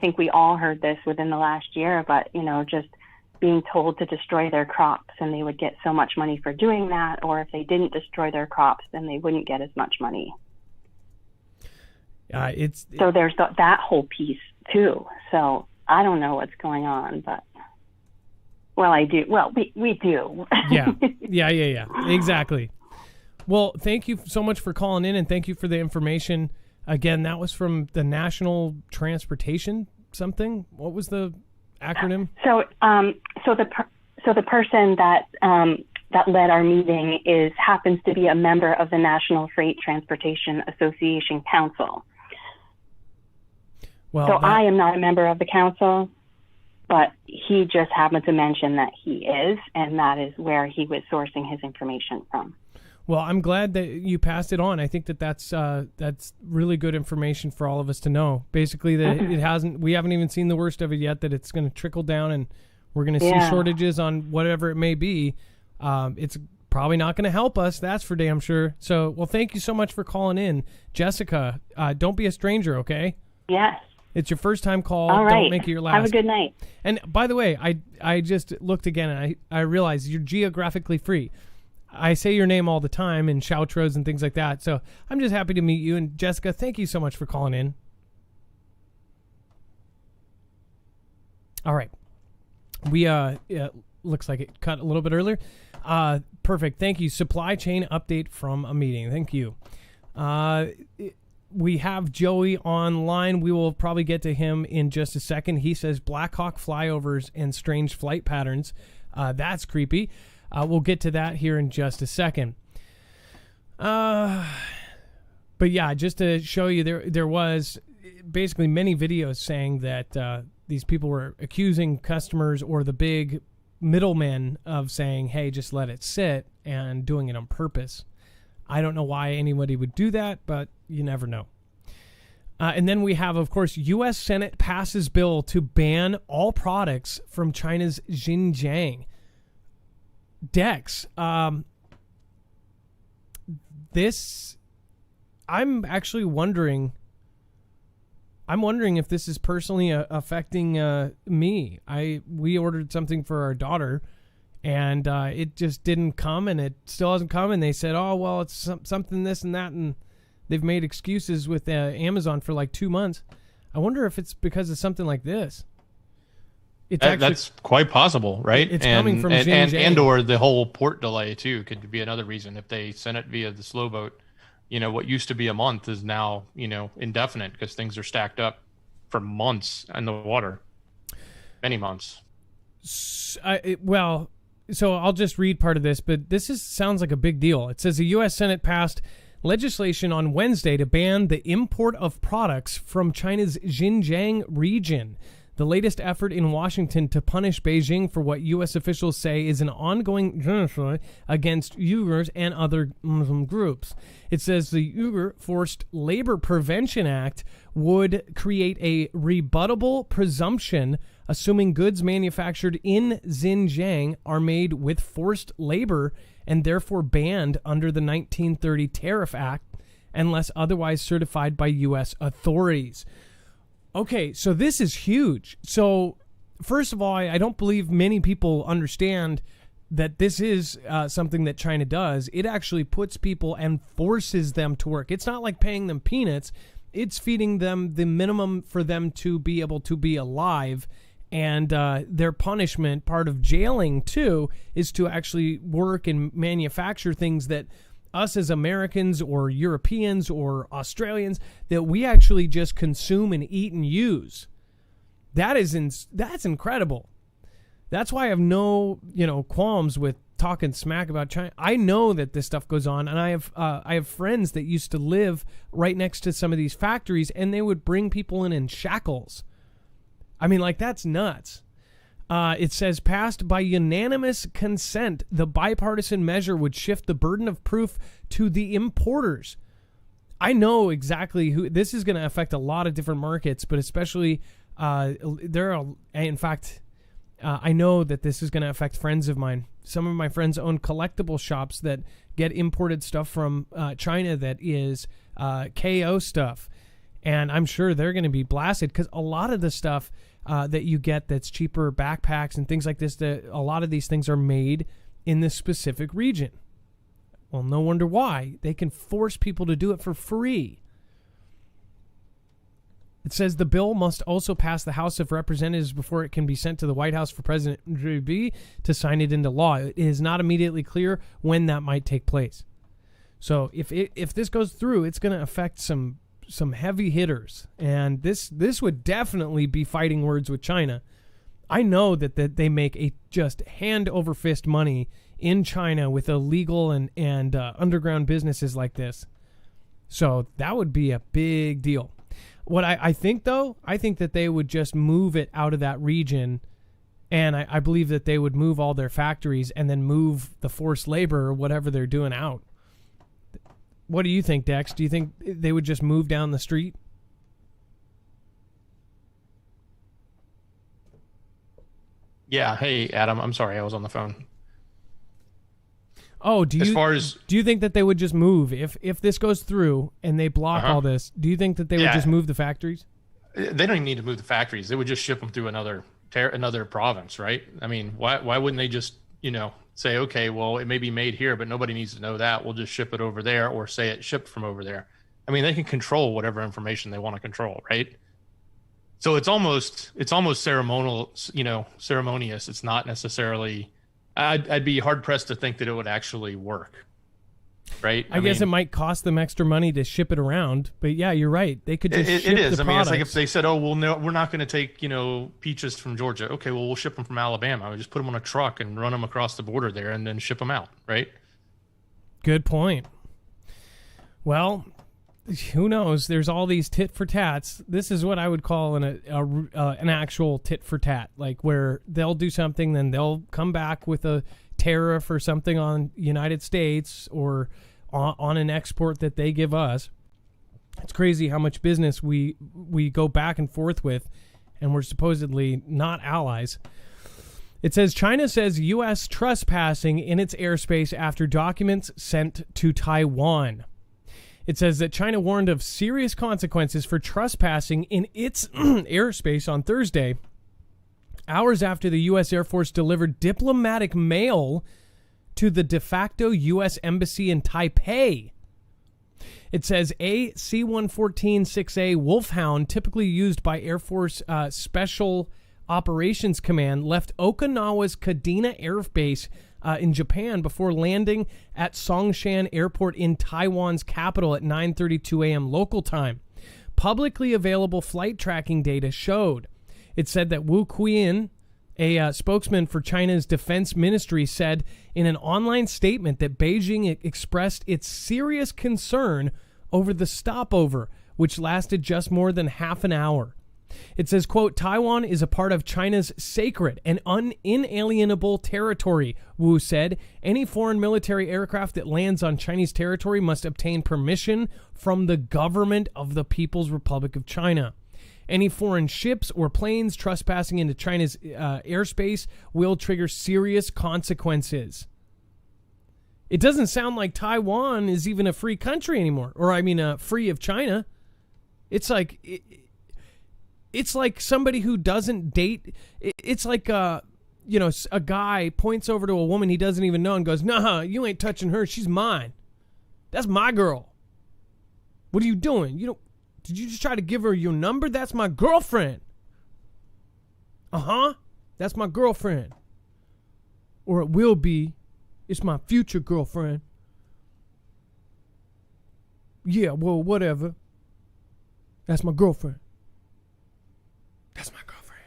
think we all heard this within the last year, but, just being told to destroy their crops, and they would get so much money for doing that, or if they didn't destroy their crops, then they wouldn't get as much money. So there's that whole piece too. So I don't know what's going on, but well, I do. Well, we do. Yeah. Exactly. Well, thank you so much for calling in, and thank you for the information. Again, that was from the National Transportation something. What was the acronym? So the person that led our meeting happens to be a member of the National Freight Transportation Association Council. Well, so I am not a member of the council, but he just happened to mention that he is, and that is where he was sourcing his information from. Well, I'm glad that you passed it on. I think that's really good information for all of us to know. Basically, that we haven't even seen the worst of it yet. That it's going to trickle down, and we're going to see shortages on whatever it may be. It's probably not going to help us. That's for damn sure. So, well, thank you so much for calling in, Jessica. Don't be a stranger, okay? Yes. It's your first time call. All right. Don't make it your last. Have a good night. And by the way, I just looked again, and I realized you're geographically free. I say your name all the time in shoutros and things like that. So I'm just happy to meet you. And Jessica, thank you so much for calling in. All right. We looks like it cut a little bit earlier. Perfect. Thank you. Supply chain update from a meeting. Thank you. We have Joey online. We will probably get to him in just a second. He says Black Hawk flyovers and strange flight patterns. That's creepy. We'll get to that here in just a second. But yeah, just to show you, there was basically many videos saying that these people were accusing customers or the big middlemen of saying, hey, just let it sit, and doing it on purpose. I don't know why anybody would do that, but you never know. And then we have, of course, U.S. Senate passes bill to ban all products from China's Xinjiang. Dex, I'm actually wondering. I'm wondering if this is personally affecting me. We ordered something for our daughter, and it just didn't come, and it still hasn't come. And they said, "Oh, well, it's something this and that," and they've made excuses with Amazon for like 2 months. I wonder if it's because of something like this. That's quite possible, right? It's coming from Xinjiang. and or the whole port delay too could be another reason. If they sent it via the slow boat, what used to be a month is now indefinite because things are stacked up for months in the water, many months. So I'll just read part of this, but this sounds like a big deal. It says the U.S. Senate passed legislation on Wednesday to ban the import of products from China's Xinjiang region. The latest effort in Washington to punish Beijing for what U.S. officials say is an ongoing genocide against Uyghurs and other Muslim groups. It says the Uyghur Forced Labor Prevention Act would create a rebuttable presumption assuming goods manufactured in Xinjiang are made with forced labor and therefore banned under the 1930 Tariff Act unless otherwise certified by U.S. authorities. Okay, so this is huge. So, first of all, I don't believe many people understand that this is something that China does. It actually puts people and forces them to work. It's not like paying them peanuts. It's feeding them the minimum for them to be able to be alive. And their punishment, part of jailing too, is to actually work and manufacture things that us as Americans or Europeans or Australians, that we actually just consume and eat and use. That's incredible. That's why I have no, qualms with talking smack about China. I know that this stuff goes on, and I have friends that used to live right next to some of these factories, and they would bring people in shackles. I mean, that's nuts. It says, passed by unanimous consent, the bipartisan measure would shift the burden of proof to the importers. I know exactly who this is going to affect. A lot of different markets, but especially there are. In fact, I know that this is going to affect friends of mine. Some of my friends own collectible shops that get imported stuff from China that is KO stuff, and I'm sure they're going to be blasted because a lot of the stuff that you get that's cheaper, backpacks and things like this, a lot of these things are made in this specific region. Well, no wonder why. They can force people to do it for free. It says the bill must also pass the House of Representatives before it can be sent to the White House for President Xi to sign it into law. It is not immediately clear when that might take place. So if this goes through, it's going to affect some heavy hitters, and this would definitely be fighting words with China. I know that they make a just hand over fist money in China with illegal and underground businesses like this. So that would be a big deal. What I think, though, I think that they would just move it out of that region, and I believe that they would move all their factories and then move the forced labor or whatever they're doing out. What do you think, Dex? Do you think they would just move down the street? Yeah. Hey, Adam. I'm sorry, I was on the phone. Oh, do you think that they would just move if this goes through and they block all this? Do you think that they would just move the factories? They don't even need to move the factories. They would just ship them through another province, right? I mean, why wouldn't they just say, okay, well, it may be made here, but nobody needs to know that. We'll just ship it over there, or say it shipped from over there. I mean, they can control whatever information they want to control, right? So it's almost ceremonial, ceremonious. It's not necessarily. I'd be hard pressed to think that it would actually work, right? I guess it might cost them extra money to ship it around, but yeah, you're right. They could just ship it is. the I mean, it's products. like if they said, "Oh, well, no, we're not going to take peaches from Georgia." Okay, well, we'll ship them from Alabama. We just put them on a truck and run them across the border there, and then ship them out, right? Good point. Well, who knows? There's all these tit for tats. This is what I would call an actual tit for tat, like where they'll do something, then they'll come back with a tariff or something on United States or on an export that they give us. It's crazy how much business we go back and forth with, and we're supposedly not allies. It says China says U.S. trespassing in its airspace after documents sent to Taiwan. It says that China warned of serious consequences for trespassing in its airspace on Thursday, hours after the U.S. Air Force delivered diplomatic mail to the de facto U.S. Embassy in Taipei. It says a C-114-6A Wolfhound, typically used by Air Force Special Operations Command, left Okinawa's Kadena Air Base in Japan before landing at Songshan Airport in Taiwan's capital at 9:32 a.m. local time. Publicly available flight tracking data showed. It said that Wu Qian, a spokesman for China's defense ministry, said in an online statement that Beijing expressed its serious concern over the stopover, which lasted just more than half an hour. It says, quote, Taiwan is a part of China's sacred and inalienable territory, Wu said. Any foreign military aircraft that lands on Chinese territory must obtain permission from the government of the People's Republic of China. Any foreign ships or planes trespassing into China's airspace will trigger serious consequences. It doesn't sound like Taiwan is even a free country anymore, or free of China. It's like... It's like somebody who doesn't date. It's like, a guy points over to a woman he doesn't even know and goes, nah, you ain't touching her. She's mine. That's my girl. What are you doing? Did you just try to give her your number? That's my girlfriend. Uh-huh. That's my girlfriend. Or it will be. It's my future girlfriend. Yeah, well, whatever. That's my girlfriend. That's my girlfriend.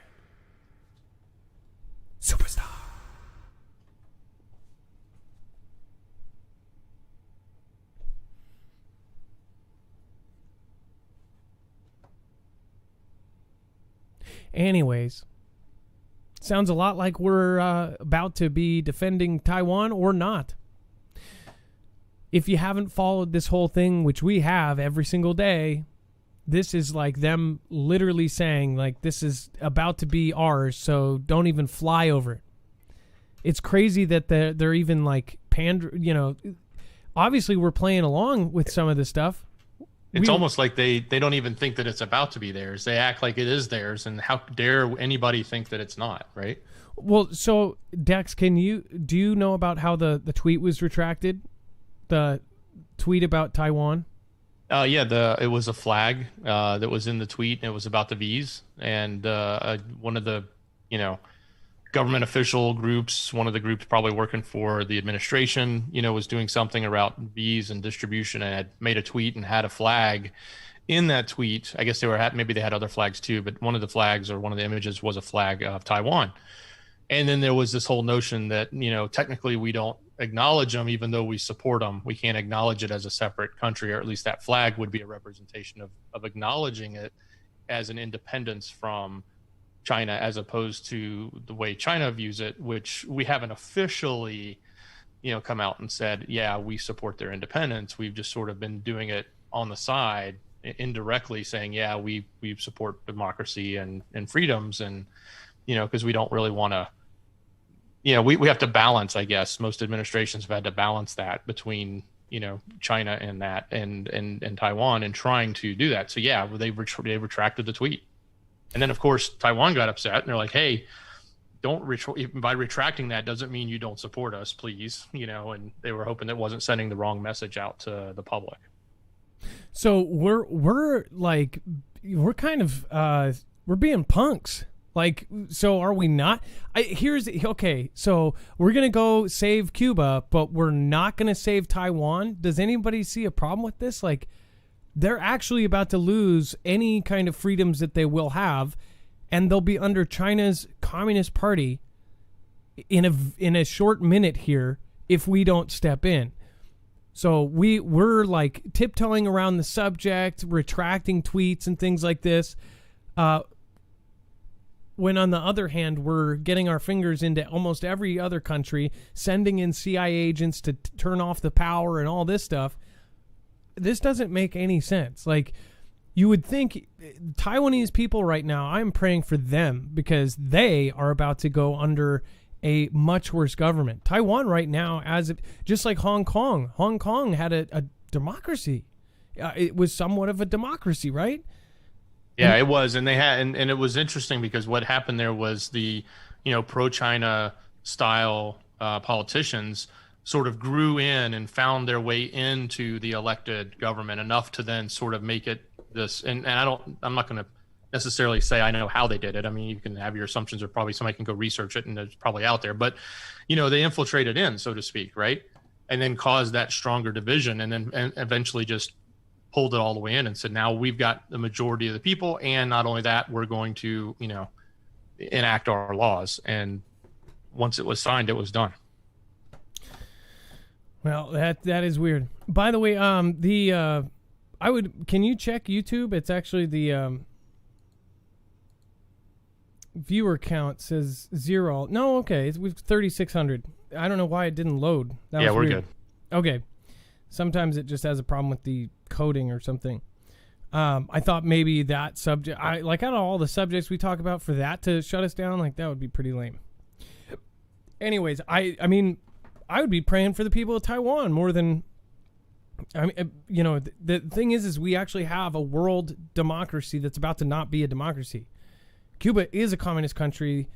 Superstar. Anyways, sounds a lot like we're about to be defending Taiwan or not. If you haven't followed this whole thing, which we have every single day, this is like them literally saying, like, this is about to be ours, so don't even fly over it. It's crazy that they're even like obviously we're playing along with some of this stuff. It's almost like they don't even think that it's about to be theirs. They act like it is theirs, and how dare anybody think that it's not, right? Well, so Dex, do you know about how the tweet was retracted? The tweet about Taiwan? It was a flag that was in the tweet, and it was about the V's, and one of the, government official groups, one of the groups probably working for the administration, was doing something about V's and distribution, and had made a tweet and had a flag in that tweet. I guess maybe they had other flags too, but one of the flags or one of the images was a flag of Taiwan. And then there was this whole notion that, technically we don't acknowledge them, even though we support them. We can't acknowledge it as a separate country, or at least that flag would be a representation of acknowledging it as an independence from China, as opposed to the way China views it, which we haven't officially, come out and said, yeah, we support their independence. We've just sort of been doing it on the side, indirectly saying, yeah, we support democracy and freedoms, and, because we don't really want to, we have to balance, I guess. Most administrations have had to balance that between, China and that and Taiwan, and trying to do that. So yeah, they retracted the tweet. And then of course Taiwan got upset, and they're like, hey, by retracting that doesn't mean you don't support us, please. And they were hoping that wasn't sending the wrong message out to the public. So we're kind of we're being punks. Like, so are we not? So we're going to go save Cuba, but we're not going to save Taiwan. Does anybody see a problem with this? Like, they're actually about to lose any kind of freedoms that they will have, and they'll be under China's Communist Party in a short minute here if we don't step in. So we're like tiptoeing around the subject, retracting tweets and things like this. When on the other hand, we're getting our fingers into almost every other country, sending in CIA agents to turn off the power and all this stuff. This doesn't make any sense. Like, you would think Taiwanese people right now, I'm praying for them, because they are about to go under a much worse government. Taiwan right now, just like Hong Kong had a democracy. It was somewhat of a democracy, right? Yeah, it was, and they had, and it was interesting because what happened there was the, pro-China style politicians sort of grew in and found their way into the elected government enough to then sort of make it this. And I'm not going to necessarily say I know how they did it. I mean, you can have your assumptions, or probably somebody can go research it, and it's probably out there. But, they infiltrated in, so to speak, right, and then caused that stronger division, and eventually just pulled it all the way in and said, now we've got the majority of the people, and not only that, we're going to, enact our laws. And once it was signed, it was done. Well, that is weird. By the way, can you check YouTube? It's actually the viewer count says 0. No, okay, we've 3,600. I don't know why it didn't load. Yeah, we're good. Okay. Sometimes it just has a problem with the coding or something. I thought maybe that subject, out of all the subjects we talk about, for that to shut us down, like, that would be pretty lame. Anyways, I mean, I would be praying for the people of Taiwan more than, the thing is we actually have a world democracy that's about to not be a democracy. Cuba is a communist country.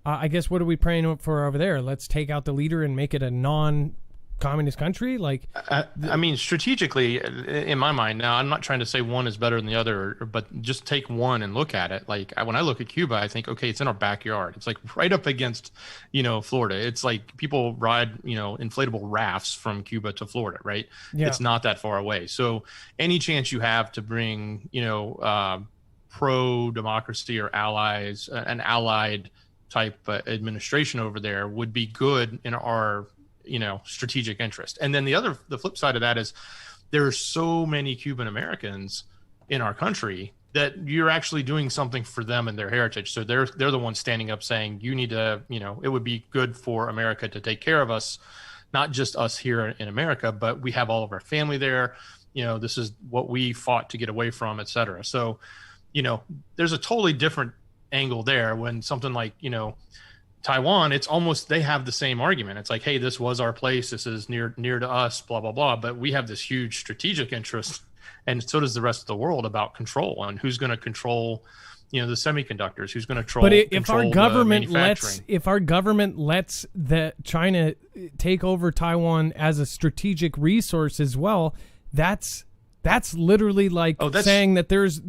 I guess, what are we praying for over there? Let's take out the leader and make it a non-communist country? Like, I mean, strategically, in my mind, now I'm not trying to say one is better than the other, but just take one and look at it. Like, when I look at Cuba, I think, okay, it's in our backyard. It's like right up against, Florida. It's like people ride, inflatable rafts from Cuba to Florida, right? Yeah. It's not that far away. So any chance you have to bring, pro-democracy or allies, an allied type administration over there would be good in our strategic interest. And then the flip side of that is there are so many Cuban Americans in our country that you're actually doing something for them and their heritage. So they're the ones standing up saying, you need to, it would be good for America to take care of us, not just us here in America, but we have all of our family there. This is what we fought to get away from, et cetera. So, there's a totally different angle there when something like, Taiwan, it's almost, they have the same argument. It's like, hey, this was our place. This is near to us, blah, blah, blah. But we have this huge strategic interest, and so does the rest of the world, about control and who's going to control, the semiconductors, who's going to control. But if our government lets the China take over Taiwan as a strategic resource as well, that's That's literally like saying that there's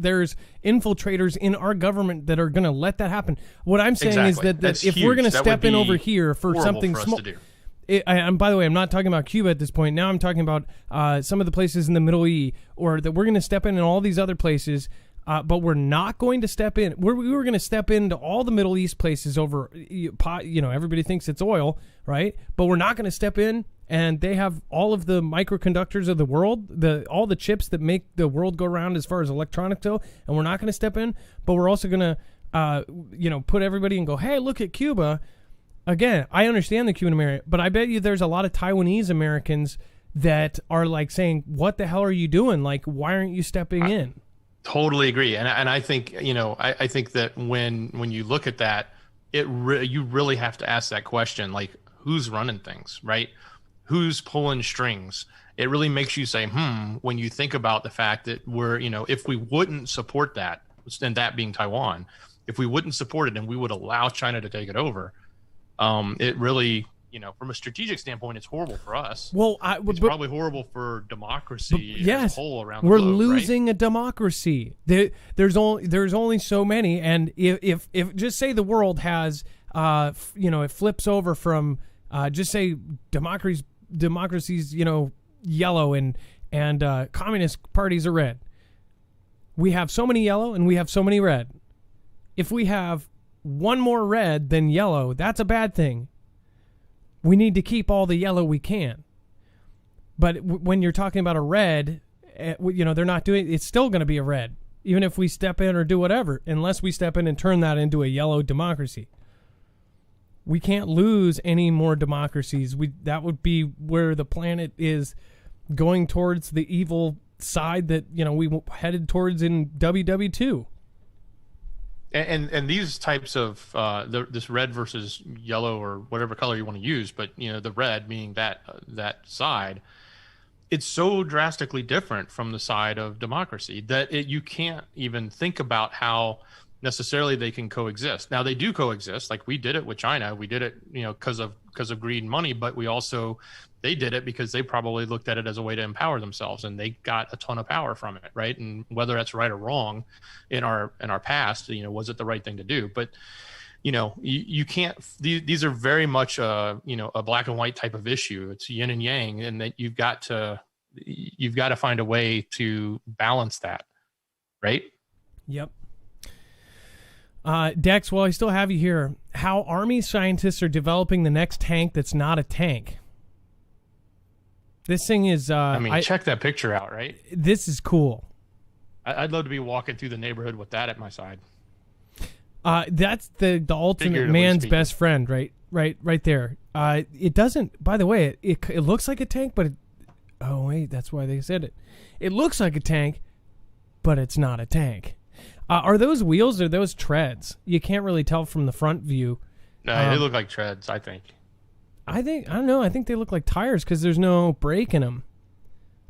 infiltrators in our government that are going to let that happen. What I'm saying is that if we're going to step in over here for something small. And by the way, I'm not talking about Cuba at this point. Now I'm talking about some of the places in the Middle East, or that we're going to step in all these other places, but we're not going to step in. We were going to step into all the Middle East places over, everybody thinks it's oil, right? But we're not going to step in, and they have all of the microconductors of the world, all the chips that make the world go around as far as electronics go, and we're not going to step in, but we're also going to, put everybody and go, hey, look at Cuba. Again, I understand the Cuban American, but I bet you there's a lot of Taiwanese Americans that are like saying, what the hell are you doing? Like, why aren't you stepping in? Totally agree. And I think, I think that when you look at that, you really have to ask that question, like, who's running things, right? Who's pulling strings? It really makes you say, when you think about the fact that we're, if we wouldn't support that, and that being Taiwan, if we wouldn't support it and we would allow China to take it over, it really, from a strategic standpoint, it's horrible for us. Well, it's probably horrible for democracy as a whole around the globe. We're losing right? a democracy. There's only so many, and if just say the world has, it flips over from just say democracies, yellow and communist parties are red. We have so many yellow and we have so many red. If we have one more red than yellow, that's a bad thing. We need to keep all the yellow we can. But when you're talking about a red, they're not doing, it's still going to be a red, even if we step in or do whatever, unless we step in and turn that into a yellow democracy. We can't lose any more democracies. That would be where the planet is going towards the evil side that, we headed towards in WW2. And these types of this red versus yellow or whatever color you want to use, but the red meaning that side, it's so drastically different from the side of democracy that you can't even think about how necessarily they can coexist. Now they do coexist, like we did it with China. We did it, because of greed and money, but they did it because they probably looked at it as a way to empower themselves, and they got a ton of power from it, right? And whether that's right or wrong in our past, was it the right thing to do? But you can't. These are very much a black and white type of issue. It's yin and yang, and that you've got to find a way to balance that, right? Yep. Dex, while I still have you here, how Army scientists are developing the next tank that's not a tank. This thing is... check that picture out, right? This is cool. I'd love to be walking through the neighborhood with that at my side. That's the ultimate man's best friend, right there. It doesn't... By the way, it looks like a tank, but... oh, wait, that's why they said it. It looks like a tank, but it's not a tank. Are those wheels or those treads? You can't really tell from the front view. No, they look like treads, I think. I don't know. I think they look like tires because there's no brake in them.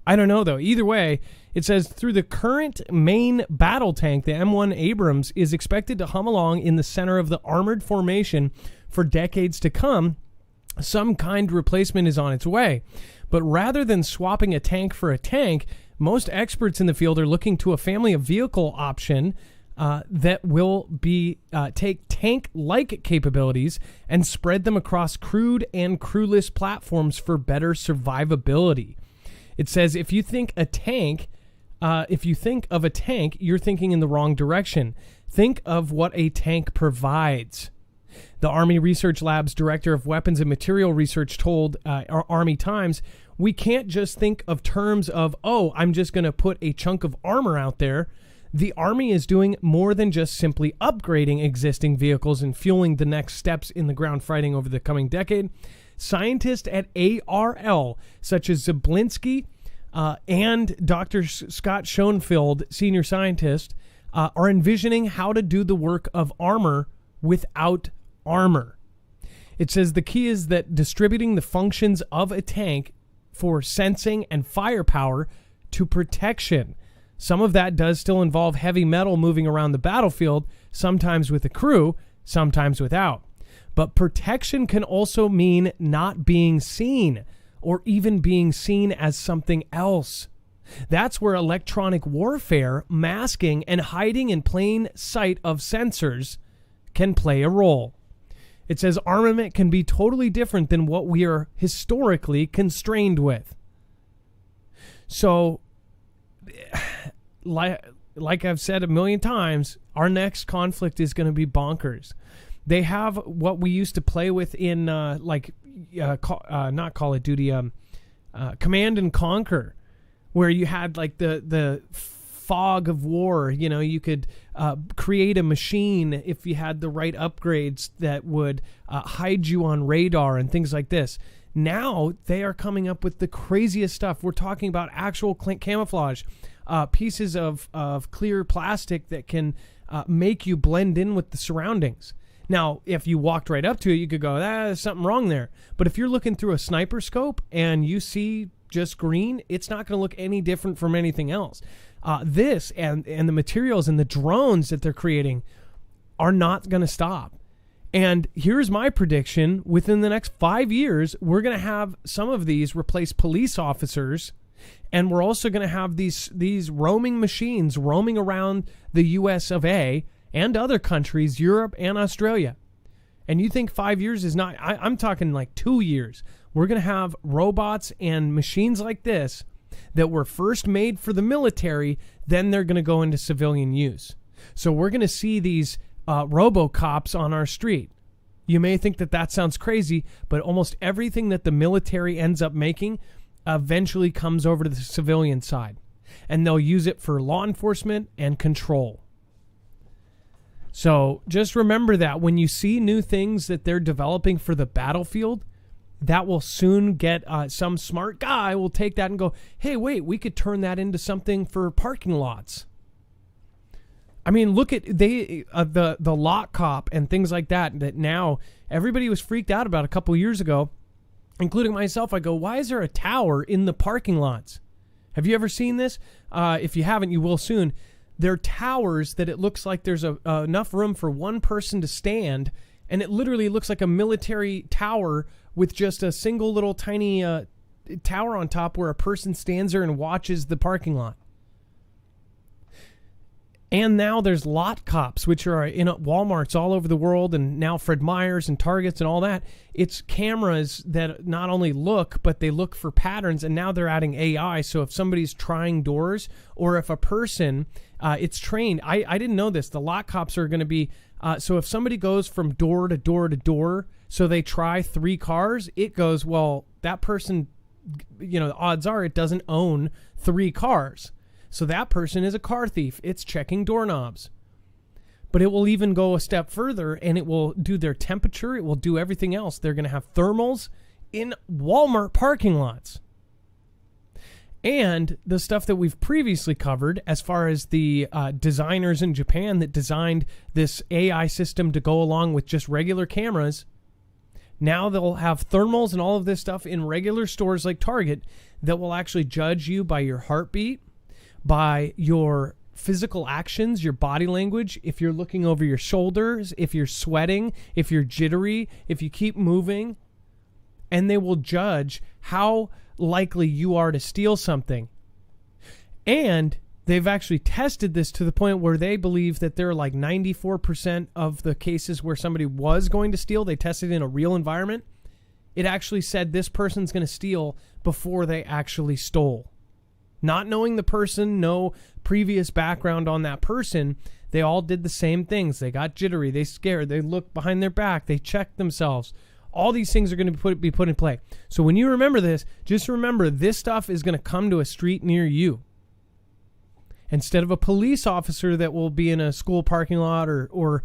I don't know, though. Either way, it says, through the current main battle tank, the M1 Abrams is expected to hum along in the center of the armored formation for decades to come. Some kind of replacement is on its way. But rather than swapping a tank for a tank, most experts in the field are looking to a family of vehicle option that will take tank-like capabilities and spread them across crewed and crewless platforms for better survivability. It says if you think of a tank, you're thinking in the wrong direction. Think of what a tank provides. The Army Research Lab's Director of Weapons and Material Research told Army Times, we can't just think of terms of, I'm just going to put a chunk of armor out there. The Army is doing more than just simply upgrading existing vehicles and fueling the next steps in the ground fighting over the coming decade. Scientists at ARL, such as Zablinski and Dr. Scott Schoenfeld, senior scientist, are envisioning how to do the work of armor without armor. It says the key is that distributing the functions of a tank for sensing and firepower to protection. Some of that does still involve heavy metal moving around the battlefield, sometimes with a crew, sometimes without. But protection can also mean not being seen, or even being seen as something else. That's where electronic warfare, masking, and hiding in plain sight of sensors can play a role. It says armament can be totally different than what we are historically constrained with. So, like I've said a million times, our next conflict is going to be bonkers. They have what we used to play with in not Call of Duty, Command and Conquer, where you had like the fog of war. You know, you could create a machine if you had the right upgrades that would hide you on radar and things like this. Now they are coming up with the craziest stuff. We're talking about actual camouflage, pieces of clear plastic that can make you blend in with the surroundings. Now, if you walked right up to it, you could go, there's something wrong there. But if you're looking through a sniper scope and you see just green, it's not going to look any different from anything else. This and the materials and the drones that they're creating are not going to stop. And here's my prediction. Within the next 5 years, we're going to have some of these replace police officers. And we're also going to have these roaming machines roaming around the US of A and other countries, Europe and Australia. And you think 5 years is not, I'm talking like 2 years. We're going to have robots and machines like this that were first made for the military, then they're going to go into civilian use. So we're going to see these robocops on our street. You may think that sounds crazy, but almost everything that the military ends up making eventually comes over to the civilian side. And they'll use it for law enforcement and control. So just remember that when you see new things that they're developing for the battlefield, that will soon get some smart guy will take that and go, hey, wait, we could turn that into something for parking lots. I mean, look at the lot cop and things like that now everybody was freaked out about a couple years ago, including myself. I go, why is there a tower in the parking lots? Have you ever seen this? If you haven't, you will soon. They're towers that it looks like there's enough room for one person to stand, and it literally looks like a military tower with just a single little tiny tower on top where a person stands there and watches the parking lot. And now there's lot cops, which are in Walmarts all over the world, and now Fred Meyers and Targets and all that. It's cameras that not only look, but they look for patterns, and now they're adding AI. So if somebody's trying doors, or if a person, it's trained. I didn't know this. The lot cops are going to be, so if somebody goes from door to door to door, so they try 3 cars, it goes, well, that person, the odds are it doesn't own 3 cars. So that person is a car thief. It's checking doorknobs. But it will even go a step further, and it will do their temperature. It will do everything else. They're going to have thermals in Walmart parking lots. And the stuff that we've previously covered as far as the designers in Japan that designed this AI system to go along with just regular cameras, now they'll have thermals and all of this stuff in regular stores like Target that will actually judge you by your heartbeat, by your physical actions, your body language, if you're looking over your shoulders, if you're sweating, if you're jittery, if you keep moving, and they will judge how likely you are to steal something. And they've actually tested this to the point where they believe that there are like 94% of the cases where somebody was going to steal, they tested in a real environment. It actually said this person's going to steal before they actually stole. Not knowing the person, no previous background on that person, they all did the same things. They got jittery, they scared, they looked behind their back, they checked themselves. All these things are going to be put in play. So when you remember this, just remember this stuff is going to come to a street near you. Instead of a police officer that will be in a school parking lot or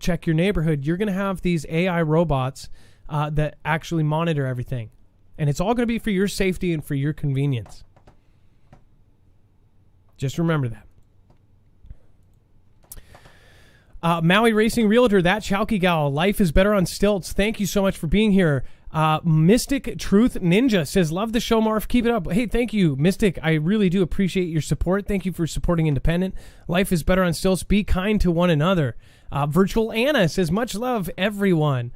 check your neighborhood, you're going to have these AI robots that actually monitor everything. And it's all going to be for your safety and for your convenience. Just remember that. Maui Racing Realtor, that Chowky Gal, life is better on stilts. Thank you so much for being here. Mystic Truth Ninja says, love the show, Marf. Keep it up. Hey, thank you, Mystic. I really do appreciate your support. Thank you for supporting Independent. Life is better on stilts. Be kind to one another. Virtual Anna says, much love, everyone.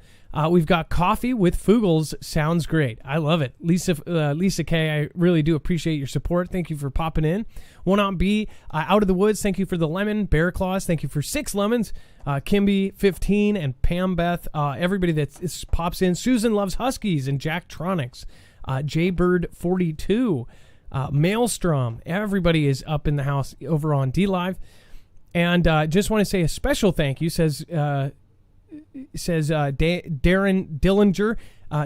We've got coffee with Foogles. Sounds great. I love it. Lisa K, I really do appreciate your support. Thank you for popping in. One on B, Out of the Woods. Thank you for the lemon. Bear Claws, thank you for 6 lemons. Kimby 15 and Pam Beth. Everybody that pops in. Susan Loves Huskies and Jacktronics. Jaybird 42. Maelstrom. Everybody is up in the house over on D-Live. And just want to say a special thank you, says Darren Dillinger.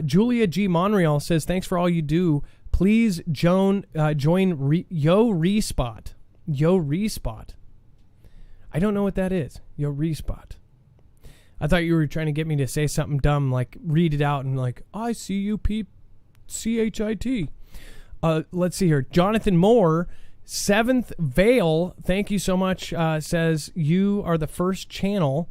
Julia G. Monreal says, thanks for all you do. Please join Yo Respot. Yo Respot. I don't know what that is. Yo Respot. I thought you were trying to get me to say something dumb, like read it out and like, ICUPCHIT. Let's see here. Jonathan Moore, Seventh Veil, thank you so much, says, you are the first channel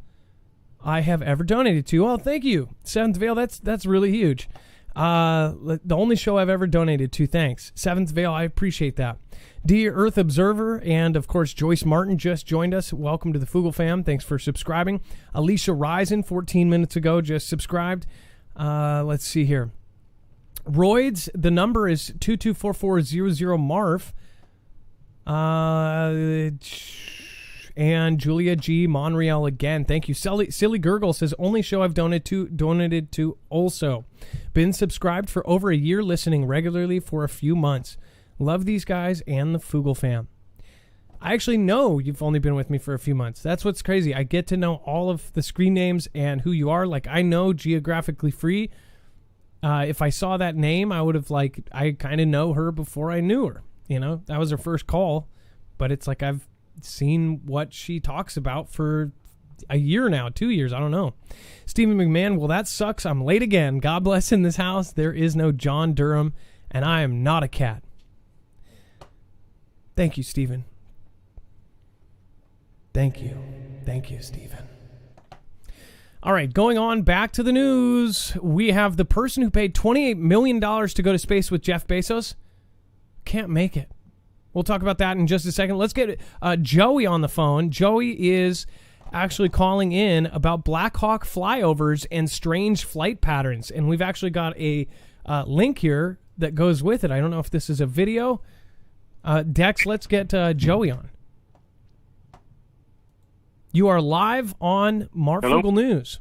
I have ever donated to. Well, thank you, Seventh Veil. That's really huge. The only show I've ever donated to. Thanks, Seventh Veil. I appreciate that. Dear Earth Observer, and of course Joyce Martin just joined us. Welcome to the Foogle fam. Thanks for subscribing. Alicia Risen, 14 minutes ago, just subscribed. Let's see here. Roids, the number is 224400 Marf. And Julia G. Monreal again. Thank you. Silly Gurgle says, only show I've donated to also. Been subscribed for over a year, listening regularly for a few months. Love these guys and the Foogle fam. I actually know you've only been with me for a few months. That's what's crazy. I get to know all of the screen names and who you are. Like, I know Geographically Free. If I saw that name, I would have, like, I kind of know her before I knew her. You know, that was her first call. But it's like I've seen what she talks about for a year now, 2 years. I don't know. Stephen McMahon, well, that sucks. I'm late again. God bless in this house. There is no John Durham, and I am not a cat. Thank you, Stephen. Thank you. Thank you, Stephen. All right, going on back to the news. We have the person who paid $28 million to go to space with Jeff Bezos. Can't make it. We'll talk about that in just a second. Let's get Joey on the phone. Joey is actually calling in about Black Hawk flyovers and strange flight patterns. And we've actually got a link here that goes with it. I don't know if this is a video. Dex, let's get Joey on. You are live on Marfoogle News.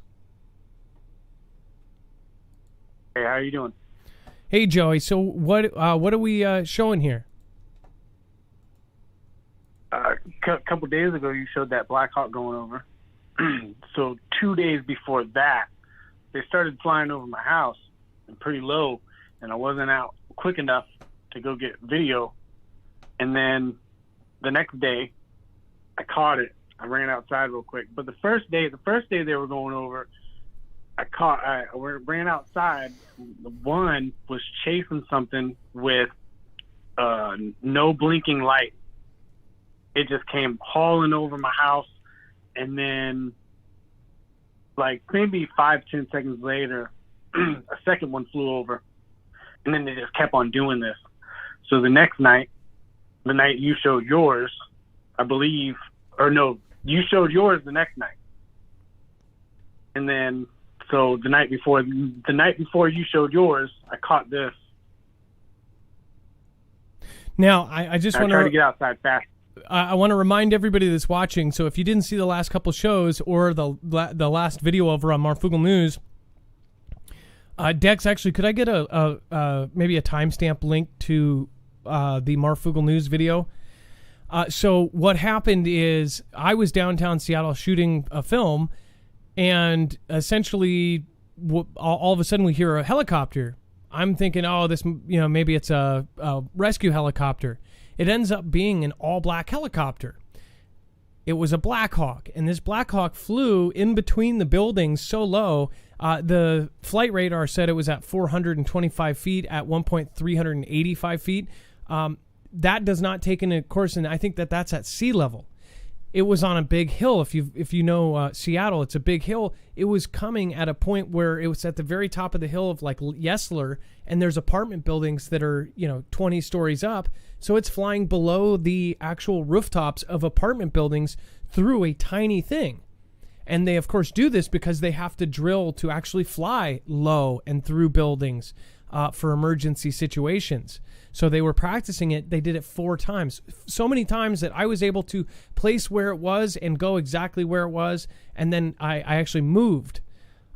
Hey, how are you doing? Hey, Joey. So what are we showing here? A couple days ago, you showed that Black Hawk going over. So 2 days before that, they started flying over my house and pretty low, and I wasn't out quick enough to go get video. And then the next day, I caught it. I ran outside real quick. But the first day they were going over, I ran outside. The one was chasing something with no blinking light. It just came hauling over my house, and then like maybe 5-10 seconds later, a second one flew over, and then they just kept on doing this. So the next night, the night you showed yours, I believe, or no, you showed yours the next night. And then, so the night before you showed yours, I caught this. Now, I just want to get outside fast. I want to remind everybody that's watching, so if you didn't see the last couple shows or the last video over on Marfoogle News, Dex, actually, could I get maybe a timestamp link to the Marfoogle News video? So what happened is I was downtown Seattle shooting a film, and essentially all of a sudden we hear a helicopter. I'm thinking, oh, this, maybe it's a rescue helicopter. It ends up being an all-black helicopter. It was a Black Hawk, and this Black Hawk flew in between the buildings so low. The flight radar said it was at 425 feet, at one point 385 feet. That does not take into course, and I think that's at sea level. It was on a big hill. If you know Seattle, it's a big hill. It was coming at a point where it was at the very top of the hill of like Yesler, and there's apartment buildings that are 20 stories up. So it's flying below the actual rooftops of apartment buildings through a tiny thing. And they, of course, do this because they have to drill to actually fly low and through buildings for emergency situations. So they were practicing it. They did it 4 times. So many times that I was able to place where it was and go exactly where it was. And then I actually moved.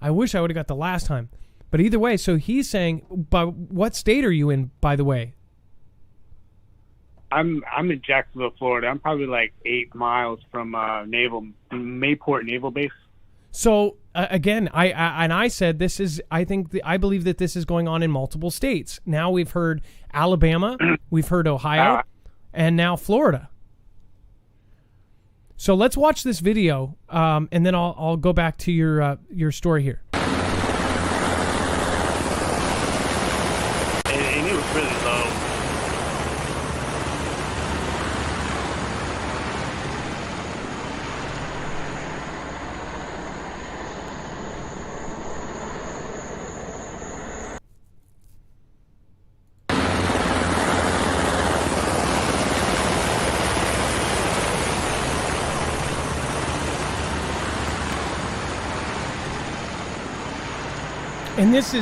I wish I would have got the last time. But either way, so he's saying, but what state are you in, by the way? I'm in Jacksonville, Florida. I'm probably like 8 miles from Mayport Naval Base. So again, I said this is. I believe that this is going on in multiple states. Now we've heard Alabama, we've heard Ohio, and now Florida. So let's watch this video, and then I'll go back to your story here. And it was really low. And this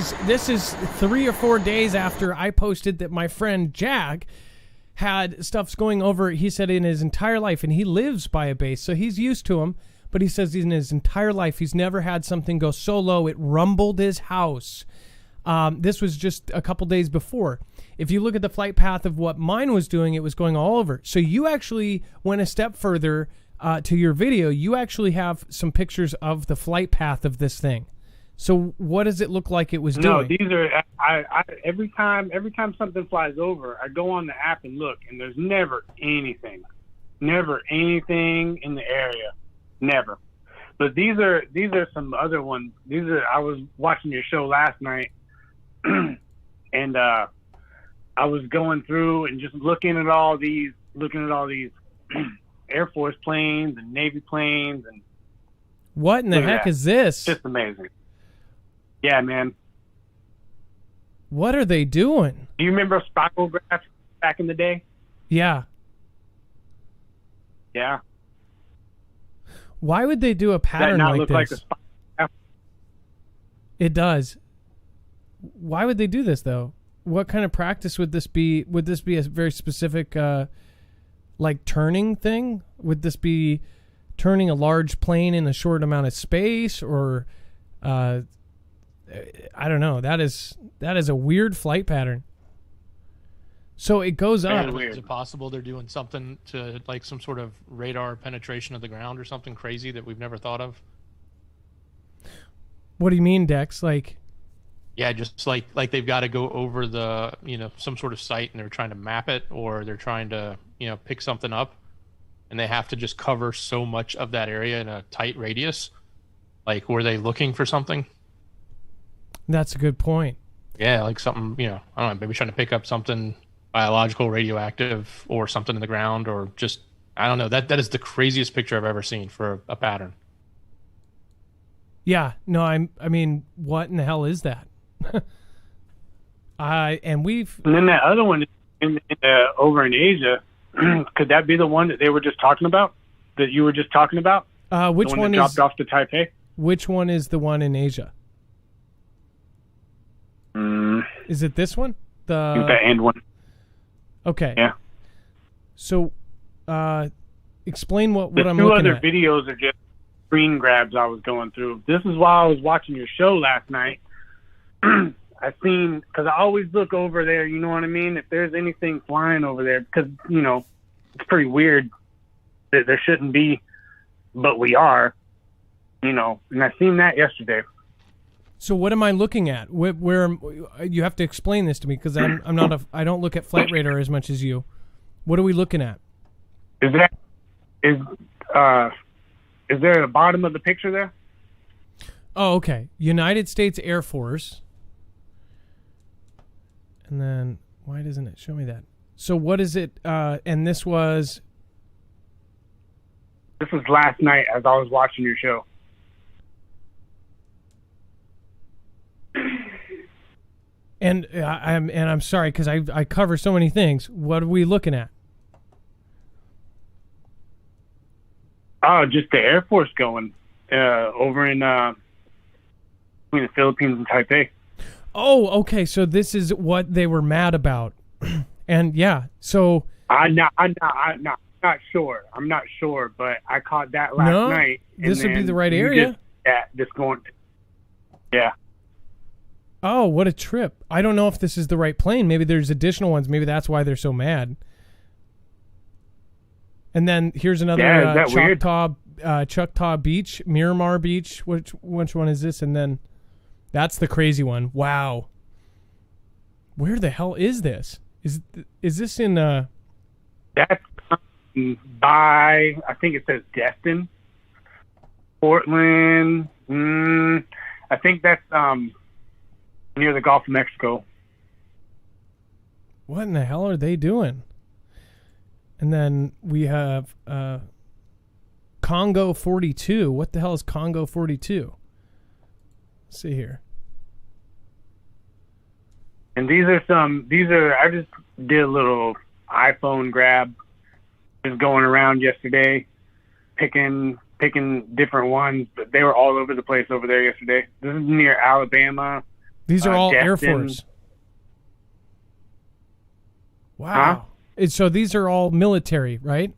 is 3 or 4 days after I posted that my friend Jack had stuffs going over, he said, in his entire life, and he lives by a base, so he's used to them, but he says in his entire life he's never had something go so low it rumbled his house. This was just a couple days before. If you look at the flight path of what mine was doing, it was going all over. So you actually went a step further to your video. You actually have some pictures of the flight path of this thing. So what does it look like it was doing? No, these are I every time something flies over, I go on the app and look, and there's never anything in the area, never. But these are some other ones. I was watching your show last night, and I was going through and just looking at all these Air Force planes and Navy planes, and what in the heck is this? Just amazing. Yeah, man. What are they doing? Do you remember spirographs back in the day? Yeah. Yeah. Why would they do a pattern like look this? Like a spirograph? It does. Why would they do this, though? What kind of practice would this be? Would this be a very specific, like, turning thing? Would this be turning a large plane in a short amount of space, or... I don't know. That is a weird flight pattern. So it goes up. Is it possible they're doing something to, like, some sort of radar penetration of the ground or something crazy that we've never thought of? What do you mean, Dex? Like, yeah, just like they've got to go over the, some sort of site, and they're trying to map it, or they're trying to, pick something up, and they have to just cover so much of that area in a tight radius. Like, were they looking for something? That's a good point. Yeah, like something, I don't know, maybe trying to pick up something biological, radioactive, or something in the ground, or just, I don't know. That is the craziest picture I've ever seen for a pattern. Yeah, no, I mean, what in the hell is that? And then that other one over in Asia, could that be the one that they were just talking about? That you were just talking about? Which the one that dropped off to Taipei? Which one is the one in Asia? Is it this one? The end one. Okay. Yeah. So, explain what I'm looking at. The 2 other videos are just screen grabs I was going through. This is why I was watching your show last night. Because I always look over there, you know what I mean? If there's anything flying over there, because, it's pretty weird that there shouldn't be, but we are, and I seen that yesterday. So what am I looking at? Where you have to explain this to me, because I don't look at flight radar as much as you. What are we looking at? Is there at the bottom of the picture there? Oh, okay. United States Air Force. And then why doesn't it show me that? So what is it? And this was last night as I was watching your show. And I'm sorry, because I cover so many things. What are we looking at? Oh, just the Air Force going over in between the Philippines and Taipei. Oh, okay. So this is what they were mad about, and yeah. So I'm not sure. I'm not sure, but I caught that last night. This would be the right area. Just going. Yeah. Oh, what a trip! I don't know if this is the right plane. Maybe there's additional ones. Maybe that's why they're so mad. And then here's another Choctaw Beach, Miramar Beach. Which one is this? And then that's the crazy one. Wow. Where the hell is this? Is this in? That's by, I think it says Destin, Portland. I think that's near the Gulf of Mexico. What in the hell are they doing? And then we have Congo 42. What the hell is Congo 42? Let's see here. And I just did a little iPhone grab. Just going around yesterday, picking different ones, but they were all over the place over there yesterday. This is near Alabama. These are all Destin. Air Force. Wow. So these are all military, right?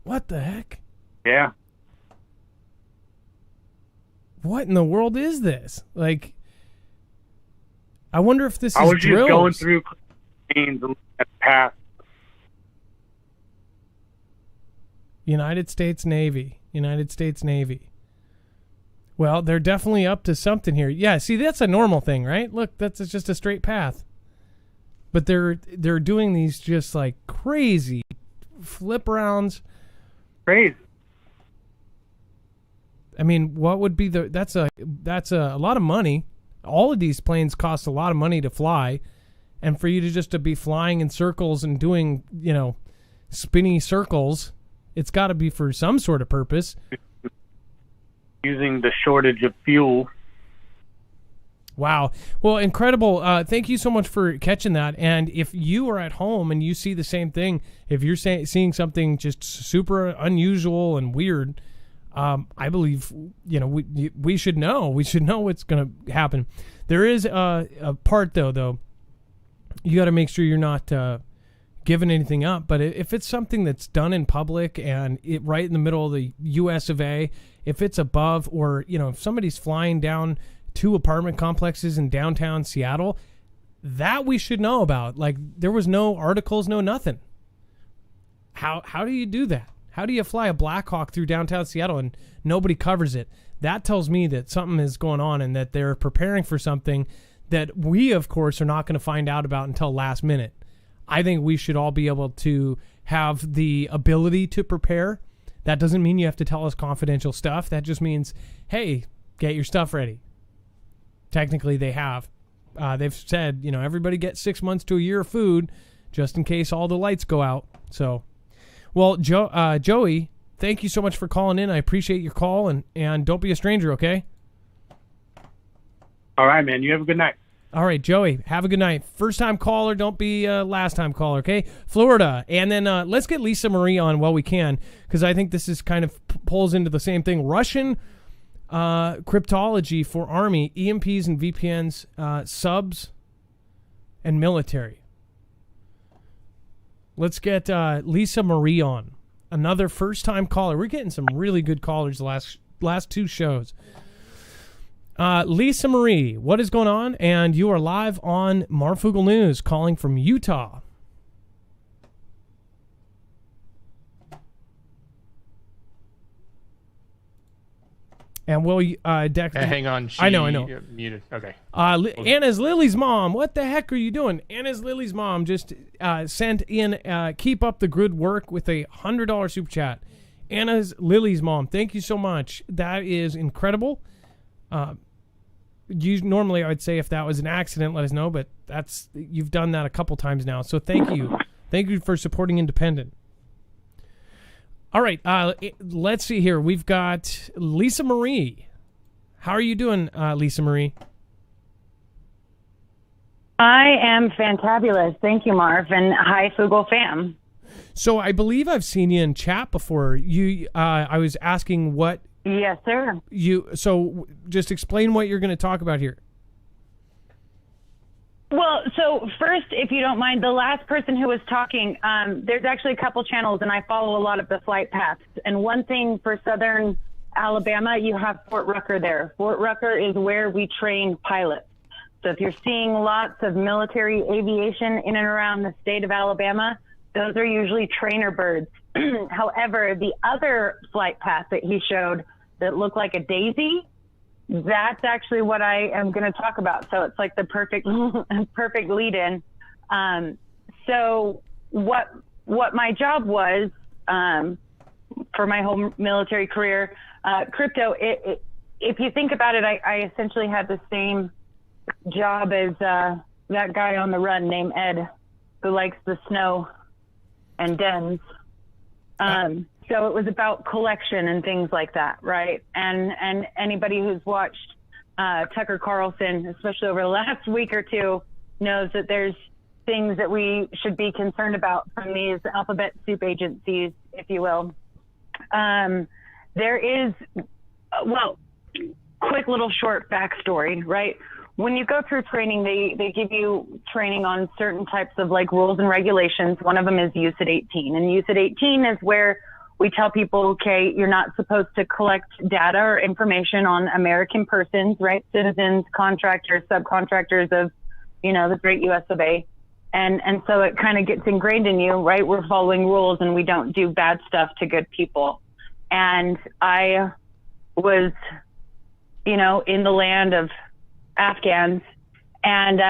What the heck? Yeah. What in the world is this? Like, I wonder if this is I was drills. just going through planes and at the past. United States Navy. Well, they're definitely up to something here. Yeah, see, that's a normal thing, right? Look, that's just a straight path. But they're doing these just like crazy flip rounds. Crazy. I mean, what would be that's a lot of money. All of these planes cost a lot of money to fly, and for you to be flying in circles and doing, spinny circles, it's got to be for some sort of purpose. Using the shortage of fuel. Wow. Well, incredible. Thank you so much for catching that. And if you are at home and you see the same thing, if you're seeing something just super unusual and weird, I believe, we should know. We should know what's going to happen. There is a part, though. You got to make sure you're not giving anything up. But if it's something that's done in public and right in the middle of the U.S. of A., if it's above or, if somebody's flying down 2 apartment complexes in downtown Seattle, that we should know about. Like, there was no articles, no nothing. How do you do that? How do you fly a Black Hawk through downtown Seattle and nobody covers it? That tells me that something is going on and that they're preparing for something that we, of course, are not going to find out about until last minute. I think we should all be able to have the ability to prepare. That doesn't mean you have to tell us confidential stuff. That just means, hey, get your stuff ready. Technically, they have. They've said, everybody get 6 months to a year of food just in case all the lights go out. So, well, Joey, thank you so much for calling in. I appreciate your call, and don't be a stranger, okay? All right, man. You have a good night. All right, Joey, have a good night. First-time caller, don't be last-time caller, okay? Florida. And then let's get Lisa Marie on while we can, because I think this is kind of pulls into the same thing. Russian cryptology for Army, EMPs and VPNs, subs, and military. Let's get Lisa Marie on. Another first-time caller. We're getting some really good callers the last 2 shows. Lisa Marie, what is going on? And you are live on Marfoogle News, calling from Utah. And will Dex? Hang on. I know. Muted. Okay. Anna's Lily's mom. What the heck are you doing? Anna's Lily's mom just sent in. Keep up the good work with a $100 super chat. Anna's Lily's mom. Thank you so much. That is incredible. Normally I would say if that was an accident, let us know, but you've done that a couple times now. So thank you. Thank you for supporting independent. All right, let's see here. We've got Lisa Marie. How are you doing, Lisa Marie? I am fantabulous. Thank you, Marv, and hi, Foogle fam. So I believe I've seen you in chat before. I was asking what Yes, sir. So just explain what you're going to talk about here. Well, so first, if you don't mind, the last person who was talking, there's actually a couple channels, and I follow a lot of the flight paths. And one thing for southern Alabama, you have Fort Rucker there. Fort Rucker is where we train pilots. So if you're seeing lots of military aviation in and around the state of Alabama, those are usually trainer birds. However, the other flight path that he showed that looked like a daisy, that's actually what I am going to talk about. So it's like the perfect lead-in. So what my job was for my whole military career, crypto. If you think about it, I essentially had the same job as that guy on the run named Ed, who likes the snow and dens. So it was about collection and things like that, right? And anybody who's watched Tucker Carlson, especially over the last week or two, knows that there's things that we should be concerned about from these alphabet soup agencies, if you will. There is, quick little short backstory, right? When you go through training, they give you training on certain types of like rules and regulations. One of them is UCIT 18. And UCIT 18 is where we tell people, okay, you're not supposed to collect data or information on American persons, right? Citizens, contractors, subcontractors of, the great US of A. And so it kind of gets ingrained in you, right? We're following rules and we don't do bad stuff to good people. And I was, in the land of Afghans. And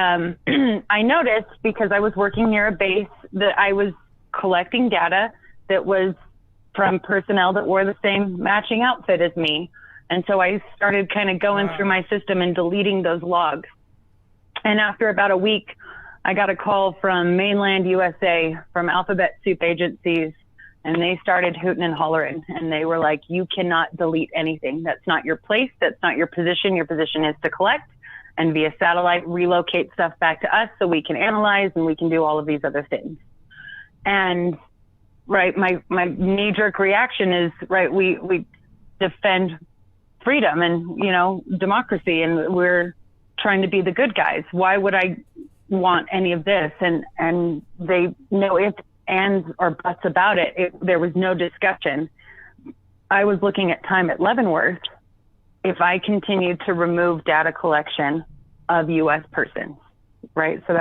I noticed, because I was working near a base, that I was collecting data that was from personnel that wore the same matching outfit as me. And so I started kind of going through my system and deleting those logs. And after about a week, I got a call from mainland USA, from alphabet soup agencies, and they started hooting and hollering. And they were like, you cannot delete anything. That's not your place. That's not your position. Your position is to collect and via satellite relocate stuff back to us so we can analyze and we can do all of these other things. And right, my knee-jerk reaction is, right, we defend freedom and, democracy, and we're trying to be the good guys. Why would I want any of this? And they know ifs, ands, or buts about it. There was no discussion. I was looking at time at Leavenworth. If I continued to remove data collection of U.S. persons, right? So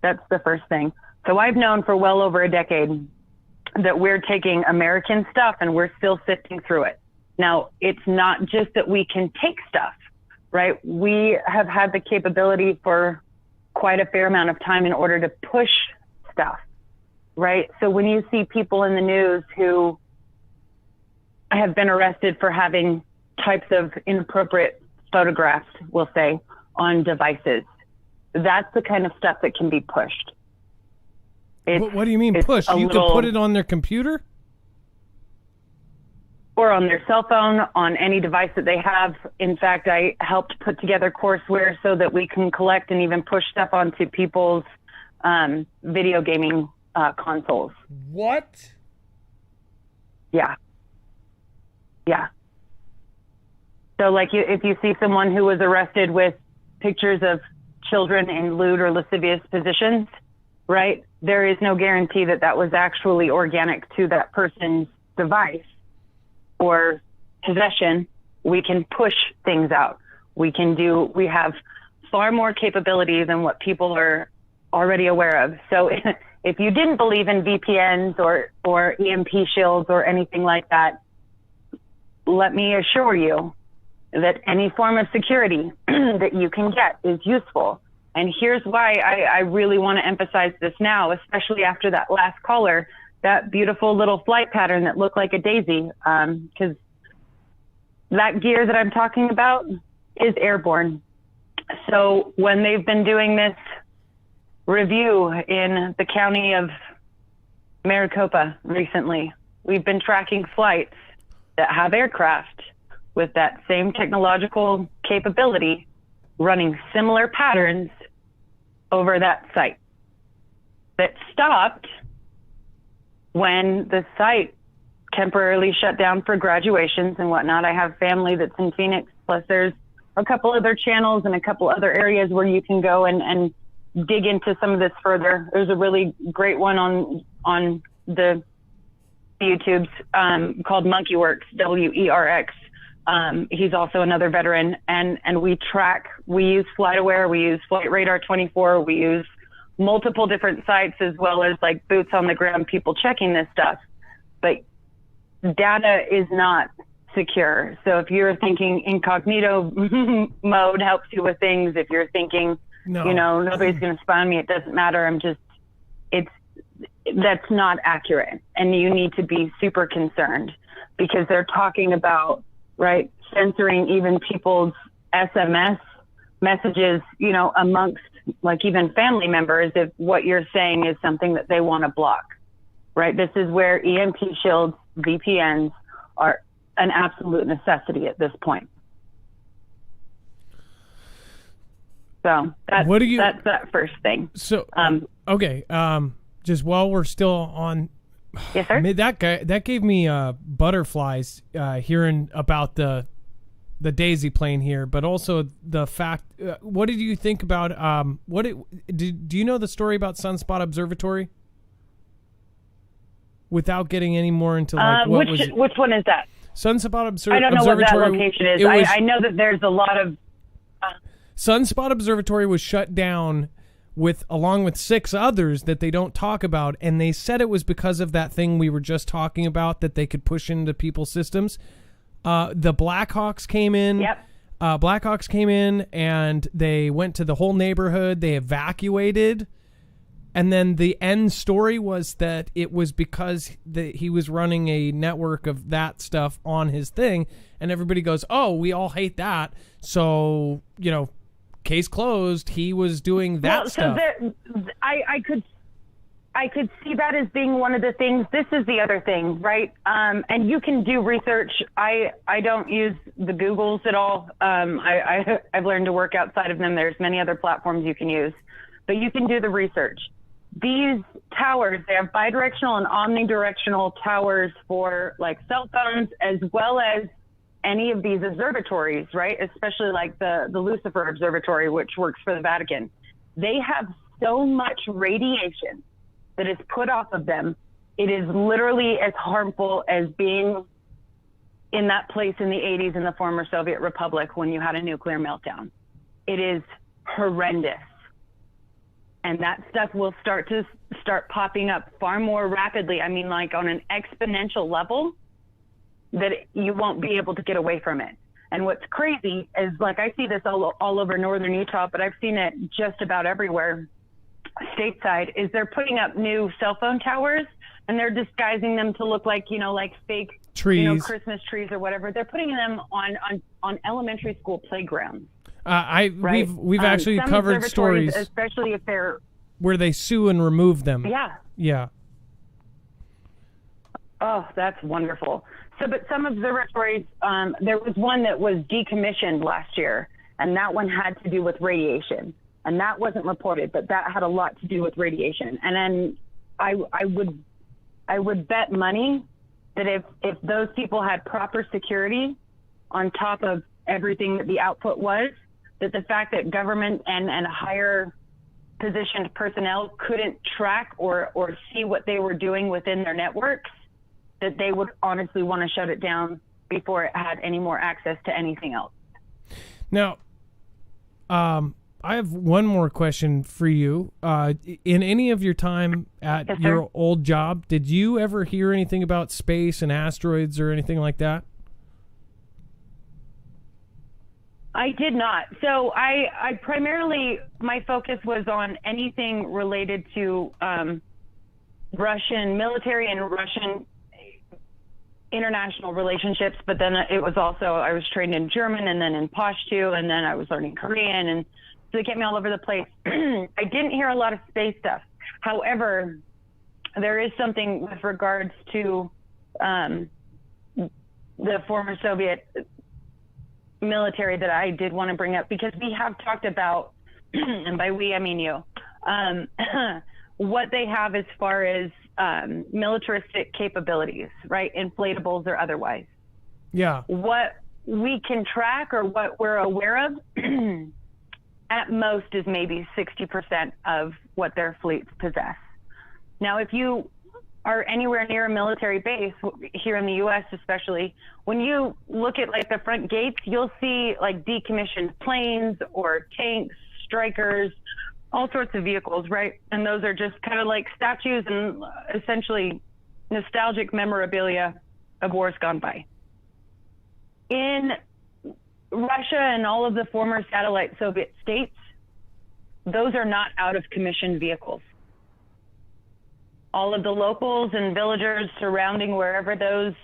that's the first thing. So I've known for well over a decade that we're taking American stuff and we're still sifting through it. Now, it's not just that we can take stuff, right? We have had the capability for quite a fair amount of time in order to push stuff, right? So when you see people in the news who have been arrested for having types of inappropriate photographs, we'll say, on devices, that's the kind of stuff that can be pushed. What do you mean push? You can put it on their computer? Or on their cell phone, on any device that they have. In fact, I helped put together courseware so that we can collect and even push stuff onto people's video gaming consoles. What? Yeah. So like if you see someone who was arrested with pictures of children in lewd or lascivious positions, right? There is no guarantee that that was actually organic to that person's device or possession. We can push things out. We have far more capability than what people are already aware of. So if you didn't believe in VPNs or EMP shields or anything like that, let me assure you that any form of security that you can get is useful. And here's why I really want to emphasize this now, especially after that last caller, that beautiful little flight pattern that looked like a daisy, because that gear that I'm talking about is airborne. So when they've been doing this review in the county of Maricopa recently, we've been tracking flights that have aircraft with that same technological capability running similar patterns over that site that stopped when the site temporarily shut down for graduations and whatnot. I have family that's in Phoenix, plus there's a couple other channels and a couple other areas where you can go and dig into some of this further. There's a really great one on the YouTube's called Monkeyworks, WERX. He's also another veteran, and we use FlightAware, we use Flight Radar 24, we use multiple different sites as well as like boots on the ground people checking this stuff. But data is not secure. So if you're thinking incognito mode helps you with things, if you're thinking, nobody's going to spy on me, it doesn't matter. That's not accurate. And you need to be super concerned because they're talking about, right, censoring even people's SMS messages, amongst like even family members, if what you're saying is something that they want to block, right? This is where EMP shields, VPNs are an absolute necessity at this point. So that's that first thing. So, okay. Just while we're still on, yes, sir. That gave me butterflies hearing about the Daisy plane here, but also the fact. What did you think about do you know the story about Sunspot Observatory? Without getting any more into like which one is that? Sunspot Observatory. I don't know what that location is. I know that there's a lot of. Sunspot Observatory was shut down along with 6 others that they don't talk about, and they said it was because of that thing we were just talking about that they could push into people's systems. The Blackhawks came in. Yep. Blackhawks came in and they went to the whole neighborhood. They evacuated. And then the end story was that it was because he was running a network of that stuff on his thing. And everybody goes, oh, we all hate that. So, case closed. He was doing that stuff. I could see that as being one of the things. This is the other thing, right? And you can do research. I don't use the Googles at all. I've learned to work outside of them. There's many other platforms you can use, but you can do the research. These towers, they have bidirectional and omnidirectional towers for like cell phones, as well as any of these observatories, right? Especially like the Lucifer Observatory, which works for the Vatican. They have so much radiation that is put off of them. It is literally as harmful as being in that place in the 80s in the former Soviet Republic when you had a nuclear meltdown. It is horrendous. And that stuff will start popping up far more rapidly. I mean, like on an exponential level that you won't be able to get away from it. And what's crazy is, like, I see this all over northern Utah, but I've seen it just about everywhere stateside, is they're putting up new cell phone towers and they're disguising them to look like, like fake trees, Christmas trees or whatever. They're putting them on elementary school playgrounds. Right? We've actually covered stories, especially if they're where they sue and remove them. Yeah. Oh, that's wonderful. So, but some observatories, there was one that was decommissioned last year, and that one had to do with radiation, and that wasn't reported, but that had a lot to do with radiation. And then I would bet money that if those people had proper security on top of everything that the output was, that the fact that government and higher positioned personnel couldn't track or see what they were doing within their networks, that they would honestly want to shut it down before it had any more access to anything else. Now, I have one more question for you. In any of your time at your old job, did you ever hear anything about space and asteroids or anything like that? I did not. So I primarily, my focus was on anything related to Russian military and Russian international relationships, but then it was also, I was trained in German and then in Pashto, and then I was learning Korean, and so they kept me all over the place. I didn't hear a lot of space stuff. However, there is something with regards to the former Soviet military that I did want to bring up, because we have talked about, and by we I mean you, what they have as far as militaristic capabilities, right? Inflatables or otherwise. Yeah. What we can track or what we're aware of at most is maybe 60% of what their fleets possess. Now, if you are anywhere near a military base here in the U.S., especially, when you look at like the front gates, you'll see like decommissioned planes or tanks, strikers, all sorts of vehicles, right? And those are just kind of like statues and essentially nostalgic memorabilia of wars gone by. In Russia and all of the former satellite Soviet states, those are not out of commission vehicles. All of the locals and villagers surrounding wherever those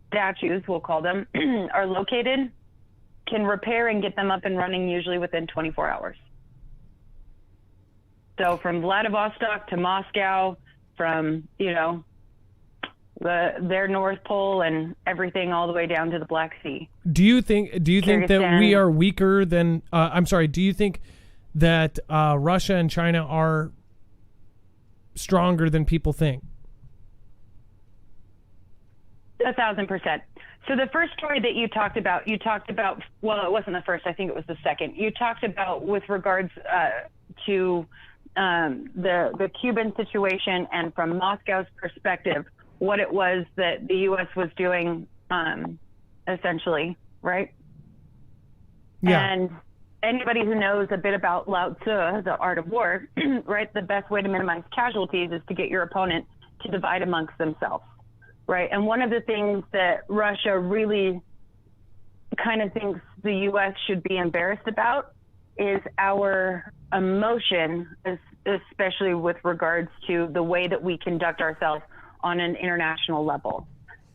statues, we'll call them, are located, can repair and get them up and running usually within 24 hours. So from Vladivostok to Moscow, from, you know, their North Pole and everything all the way down to the Black Sea. Do you think that we are weaker than do you think that Russia and China are stronger than people think? 1,000%. So the first story that you talked about, well, it wasn't the first, I think it was the second. You talked about with regards to the Cuban situation and from Moscow's perspective, what it was that the U.S. was doing, essentially, right? Yeah. And anybody who knows a bit about Lao Tzu, the art of war, right, the best way to minimize casualties is to get your opponent to divide amongst themselves, right? And one of the things that Russia really kind of thinks the U.S. should be embarrassed about is our emotion, especially with regards to the way that we conduct ourselves on an international level.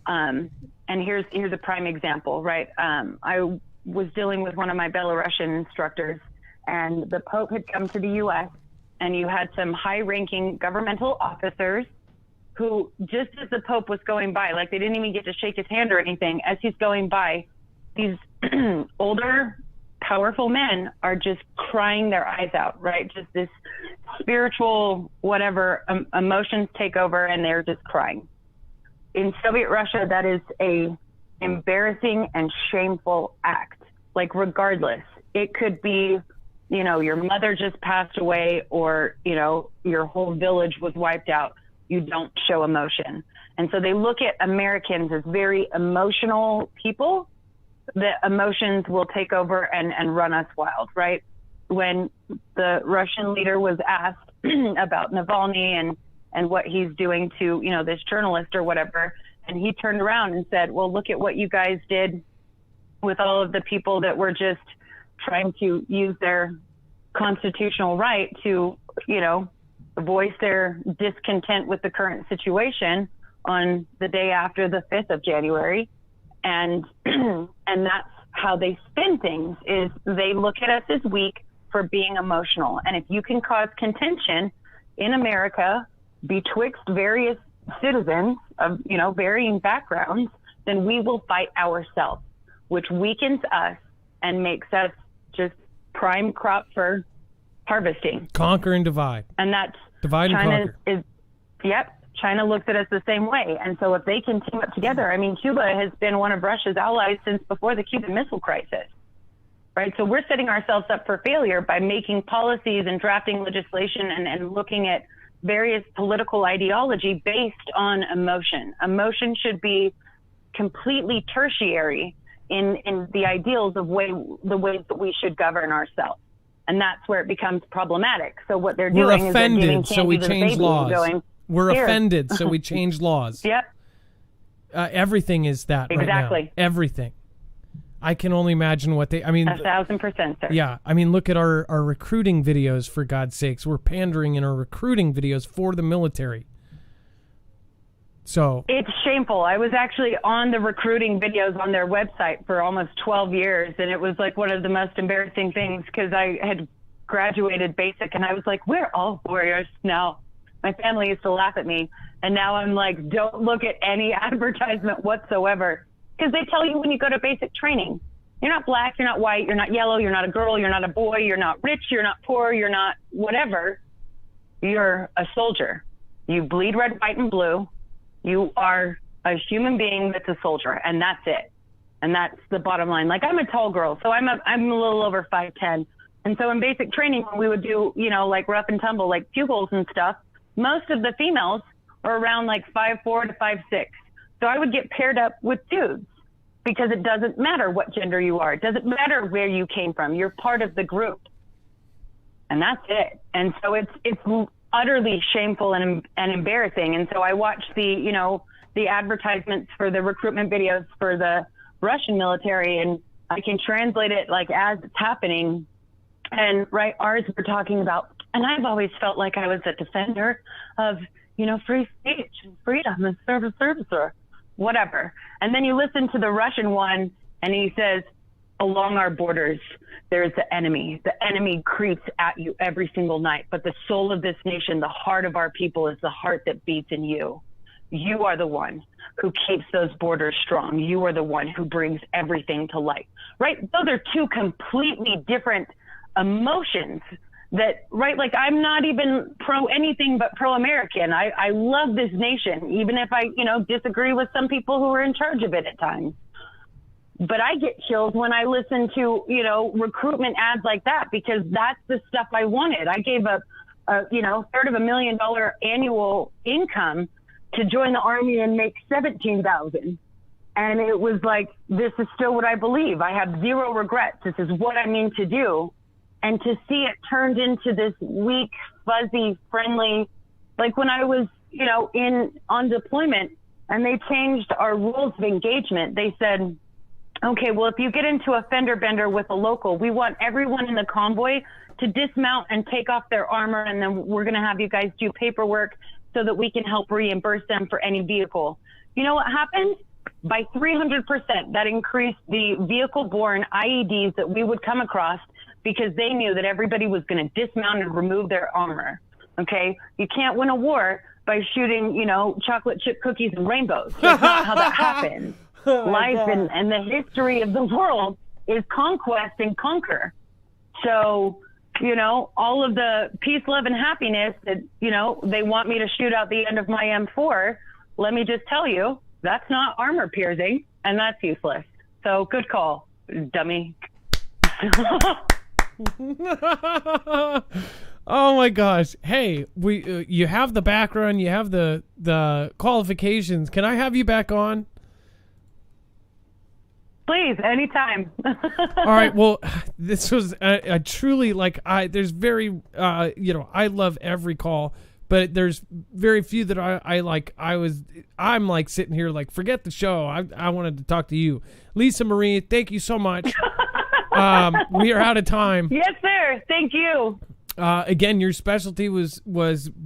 And here's a prime example, right? I was dealing with one of my Belarusian instructors, and the Pope had come to the U.S., and you had some high-ranking governmental officers who, just as the Pope was going by, like they didn't even get to shake his hand or anything, as he's going by, these older, powerful men are just crying their eyes out, right? Just this spiritual, whatever, emotions take over, and they're just crying. In Soviet Russia, that is a embarrassing and shameful act. Like, regardless, it could be, you know, your mother just passed away, or, you know, your whole village was wiped out. You don't show emotion. And so they look at Americans as very emotional people. The emotions will take over and run us wild, right? When the Russian leader was asked about Navalny and what he's doing to, you know, this journalist or whatever, and he turned around and said, well, look at what you guys did with all of the people that were just trying to use their constitutional right to, you know, voice their discontent with the current situation on the day after the 5th of January. And that's how they spin things, is they look at us as weak for being emotional. And if you can cause contention in America betwixt various citizens of, you know, varying backgrounds, then we will fight ourselves, which weakens us and makes us just prime crop for harvesting. Conquer and divide. And that's divide and conquer. Yep. China looks at us the same way. And so if they can team up together, I mean, Cuba has been one of Russia's allies since before the Cuban Missile Crisis, right? So we're setting ourselves up for failure by making policies and drafting legislation and looking at various political ideology based on emotion. Emotion should be completely tertiary in the ideals of the ways that we should govern ourselves. And that's where it becomes problematic. So what they're doing is they're giving candy so we to the change baby laws. Going, we're here. offended, so we change laws. Yep. Everything is that Exactly. right now. Everything. I can only imagine what they... I mean, 1,000%, sir. Yeah. I mean, look at our recruiting videos, for God's sakes. We're pandering in our recruiting videos for the military. So... It's shameful. I was actually on the recruiting videos on their website for almost 12 years, and it was like one of the most embarrassing things because I had graduated basic, and I was like, we're all warriors now. My family used to laugh at me, and now I'm like, don't look at any advertisement whatsoever, because they tell you when you go to basic training, you're not black, you're not white, you're not yellow, you're not a girl, you're not a boy, you're not rich, you're not poor, you're not whatever. you're a soldier. You bleed red, white, and blue. You are a human being that's a soldier, and that's it. And that's the bottom line. Like, I'm a tall girl, so I'm a little over 5'10". And so in basic training, when we would do, like rough and tumble, like pugils and stuff, most of the females are around like 5'4" to 5'6". So I would get paired up with dudes because it doesn't matter what gender you are. It doesn't matter where you came from. You're part of the group. And that's it. And so it's utterly shameful and embarrassing. And so I watched the advertisements for the recruitment videos for the Russian military, and I can translate it like as it's happening. And right, ours we're talking about, and I've always felt like I was a defender of, free speech and freedom and service or whatever. And then you listen to the Russian one, and he says, along our borders, there's the enemy. The enemy creeps at you every single night. But the soul of this nation, the heart of our people, is the heart that beats in you. You are the one who keeps those borders strong. You are the one who brings everything to light, right? Those are two completely different emotions that, right? Like, I'm not even pro anything but pro-American. I love this nation, even if I, disagree with some people who are in charge of it at times. But I get chills when I listen to, recruitment ads like that, because that's the stuff I wanted. I gave a $250,000 annual income to join the Army and make $17,000. And it was like, this is still what I believe. I have zero regrets. This is what I mean to do. And to see it turned into this weak, fuzzy, friendly, like when I was, on deployment and they changed our rules of engagement, they said, okay, well, if you get into a fender bender with a local, we want everyone in the convoy to dismount and take off their armor. And then we're going to have you guys do paperwork so that we can help reimburse them for any vehicle. You know what happened? By 300%, that increased the vehicle-borne IEDs that we would come across, because they knew that everybody was going to dismount and remove their armor. Okay? You can't win a war by shooting, chocolate chip cookies and rainbows. That's not how that happens. Life and the history of the world is conquest and conquer. So, all of the peace, love, and happiness that, they want me to shoot out the end of my M4, let me just tell you, that's not armor piercing, and that's useless. So good call, dummy. Oh my gosh. Hey, you have the background, you have the qualifications. Can I have you back on? Please, anytime. All right. Well, this was a truly, there's very, I love every call, but there's very few that I like. I'm like sitting here like, forget the show. I wanted to talk to you. Lisa Marie, thank you so much. We are out of time. Yes, sir. Thank you. Again, your specialty was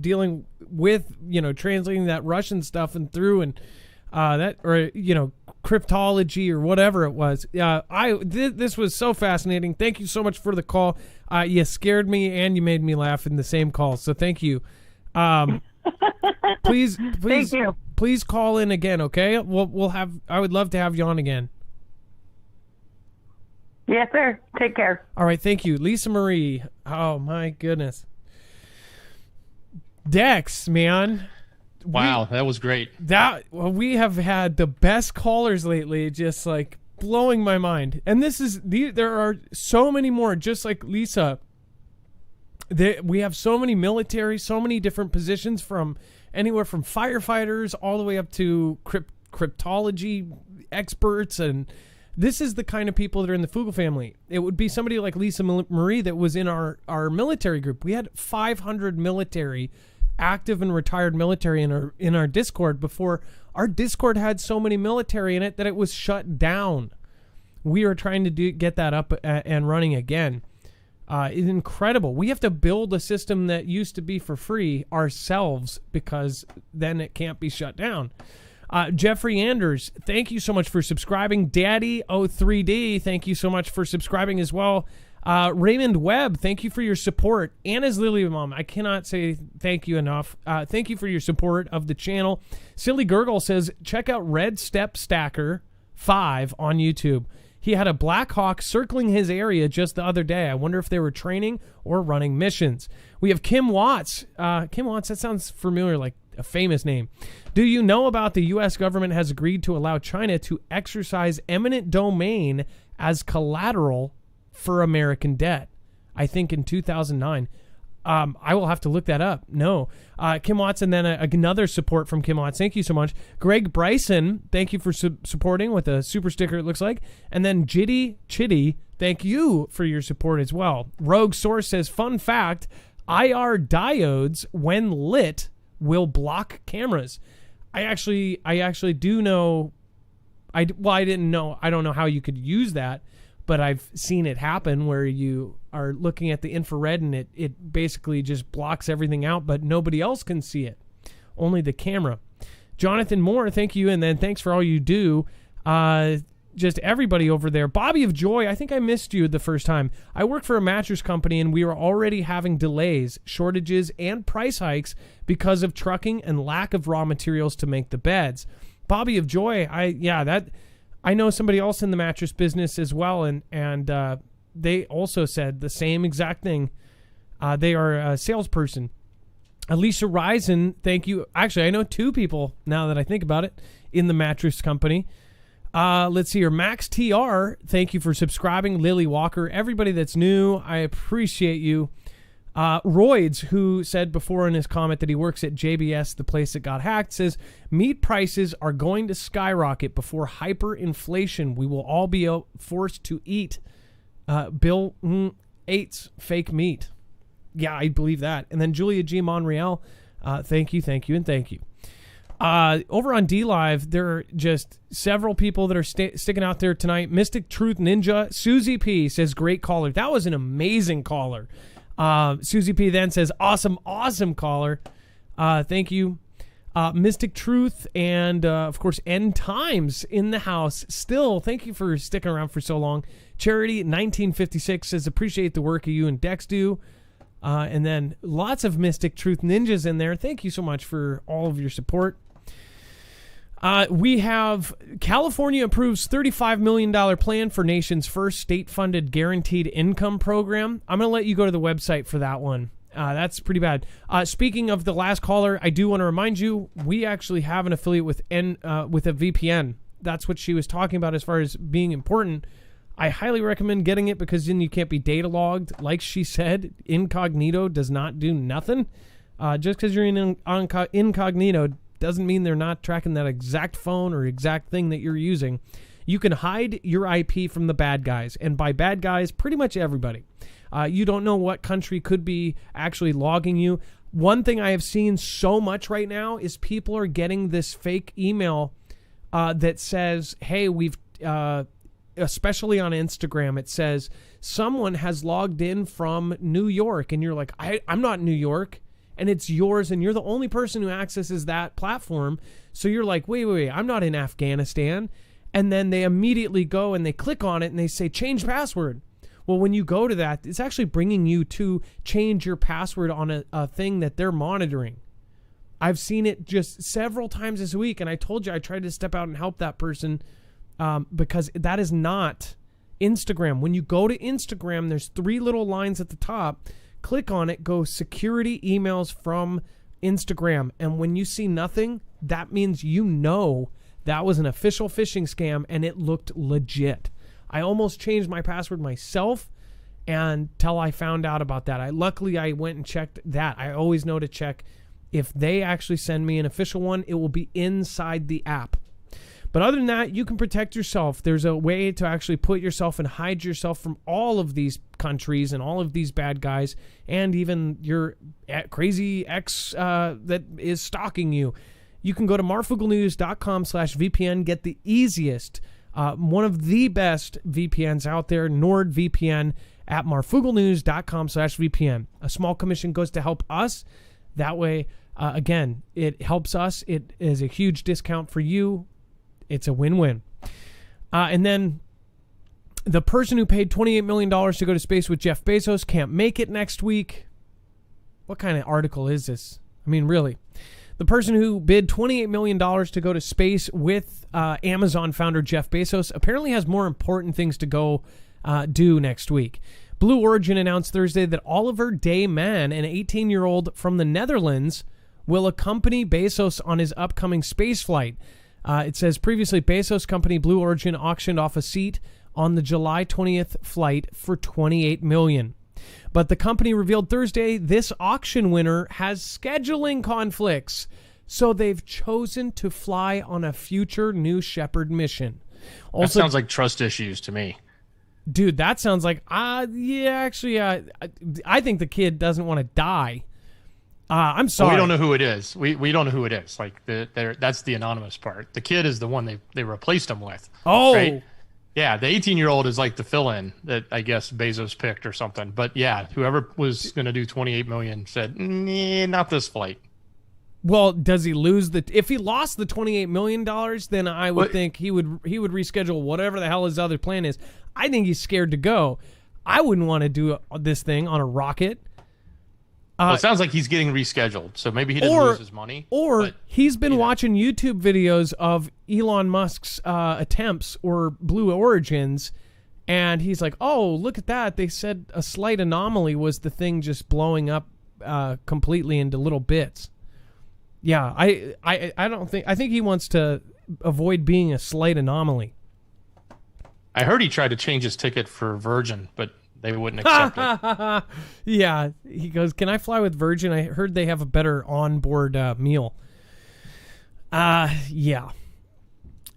dealing with, translating that Russian stuff and through and cryptology or whatever it was. This was so fascinating. Thank you so much for the call. You scared me and you made me laugh in the same call. So thank you. Please, thank you. Please call in again. Okay. I would love to have you on again. Yes, sir. Take care. All right. Thank you. Lisa Marie. Oh my goodness. Dex, man. Wow, that was great. We have had the best callers lately, just like blowing my mind. And there are so many more, just like Lisa. We have so many military, so many different positions, from anywhere from firefighters all the way up to cryptology experts. And this is the kind of people that are in the Fugel family. It would be somebody like Lisa Marie that was in our military group. We had 500 military, active and retired military in our Discord before our Discord had so many military in it that it was shut down. We are trying to get that up and running again. It's incredible. We have to build a system that used to be for free ourselves, because then it can't be shut down. Jeffrey Anders, thank you so much for subscribing. Daddy03D, thank you so much for subscribing as well. Raymond Webb, thank you for your support. Anna's Lily Mom, I cannot say thank you enough. Thank you for your support of the channel. Silly Gurgle says, check out Red Step Stacker 5 on YouTube. He had a Black Hawk circling his area just the other day. I wonder if they were training or running missions. We have Kim Watts. Kim Watts, that sounds familiar, like a famous name. Do you know about the U.S. government has agreed to allow China to exercise eminent domain as collateral for American debt? I think in 2009. I will have to look that up. No. Kim Watts, and then another support from Kim Watts. Thank you so much. Greg Bryson, thank you for supporting with a super sticker, it looks like. And then Jitty Chitty, thank you for your support as well. Rogue Source says, fun fact, IR diodes, when lit, will block cameras. I actually do know. I didn't know. I don't know how you could use that, but I've seen it happen where you are looking at the infrared and it basically just blocks everything out, but nobody else can see it. Only the camera. Jonathan Moore, thank you. And then thanks for all you do. Just everybody over there. Bobby of Joy, I think I missed you the first time. I work for a mattress company and we were already having delays, shortages, and price hikes because of trucking and lack of raw materials to make the beds. Bobby of Joy, I know somebody else in the mattress business as well, and they also said the same exact thing. They are a salesperson. Alicia Risen, thank you. Actually, I know two people, now that I think about it, in the mattress company. Let's see here. Max TR, thank you for subscribing. Lily Walker, everybody that's new, I appreciate you. Royds, who said before in his comment that he works at JBS, the place that got hacked, says, meat prices are going to skyrocket before hyperinflation. We will all be forced to eat Bill Gates fake meat. Yeah, I believe that. And then Julia G. Monreal, thank you. Over on D-Live, there are just several people that are sticking out there tonight. Mystic Truth Ninja, Susie P. says, great caller. That was an amazing caller. Susie P. then says, awesome caller. Thank you. Mystic Truth and, of course, End Times in the house. Still, thank you for sticking around for so long. Charity 1956 says, appreciate the work you and Dex do. And then lots of Mystic Truth Ninjas in there. Thank you so much for all of your support. We have California approves $35 million plan for nation's first state-funded guaranteed income program. I'm going to let you go to the website for that one. That's pretty bad. Speaking of the last caller, I do want to remind you, we actually have an affiliate with a VPN. That's what she was talking about as far as being important. I highly recommend getting it because then you can't be data logged. Like she said, incognito does not do nothing. Just because you're in incognito doesn't mean they're not tracking that exact phone or exact thing that you're using. You can hide your IP from the bad guys. And by bad guys, pretty much everybody. You don't know what country could be actually logging you. One thing I have seen so much right now is people are getting this fake email that says, hey, we've... especially on Instagram, it says someone has logged in from New York, and you're like, I'm not in New York, and it's yours, and you're the only person who accesses that platform. So you're like, wait, I'm not in Afghanistan. And then they immediately go and they click on it and they say, change password. Well, when you go to that, it's actually bringing you to change your password on a thing that they're monitoring. I've seen it just several times this week, and I told you I tried to step out and help that person because that is not Instagram. When you go to Instagram, there's 3 little lines at the top. Click on it, go security emails from Instagram. And when you see nothing, that means you know that was an official phishing scam and it looked legit. I almost changed my password myself until I found out about that. Luckily, I went and checked that. I always know to check if they actually send me an official one, it will be inside the app. But other than that, you can protect yourself. There's a way to actually put yourself and hide yourself from all of these countries and all of these bad guys and even your crazy ex that is stalking you. You can go to marfooglenews.com/VPN, get the easiest, one of the best VPNs out there, NordVPN, at marfooglenews.com/VPN. A small commission goes to help us. That way, again, it helps us. It is a huge discount for you. It's a win-win. And then the person who paid $28 million to go to space with Jeff Bezos can't make it next week. What kind of article is this? I mean, really. The person who bid $28 million to go to space with Amazon founder Jeff Bezos apparently has more important things to go do next week. Blue Origin announced Thursday that Oliver Dayman, an 18-year-old from the Netherlands, will accompany Bezos on his upcoming space flight. It says previously Bezos' company Blue Origin auctioned off a seat on the July 20th flight for $28 million. But the company revealed Thursday this auction winner has scheduling conflicts, so they've chosen to fly on a future New Shepard mission. Also, that sounds like trust issues to me. Dude, that sounds like, I think the kid doesn't want to die. I'm sorry. Well, we don't know who it is. We don't know who it is. Like, that's the anonymous part. The kid is the one they replaced him with. Oh. Right? Yeah, the 18-year-old is like the fill-in that I guess Bezos picked or something. But yeah, whoever was going to do $28 million said, nah, not this flight. Well, does he lose if he lost the $28 million, then I would think he would reschedule whatever the hell his other plan is. I think he's scared to go. I wouldn't want to do this thing on a rocket. Well, it sounds like he's getting rescheduled, so maybe he didn't lose his money. Or he's been watching YouTube videos of Elon Musk's attempts or Blue Origins, and he's like, oh, look at that. They said a slight anomaly was the thing just blowing up completely into little bits. Yeah, I think he wants to avoid being a slight anomaly. I heard he tried to change his ticket for Virgin, but they wouldn't accept it. Yeah, he goes, can I fly with Virgin? I heard they have a better onboard meal. Yeah.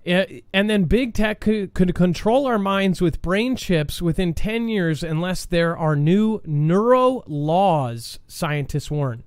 And then big tech could control our minds with brain chips within 10 years unless there are new neuro laws, scientists warn.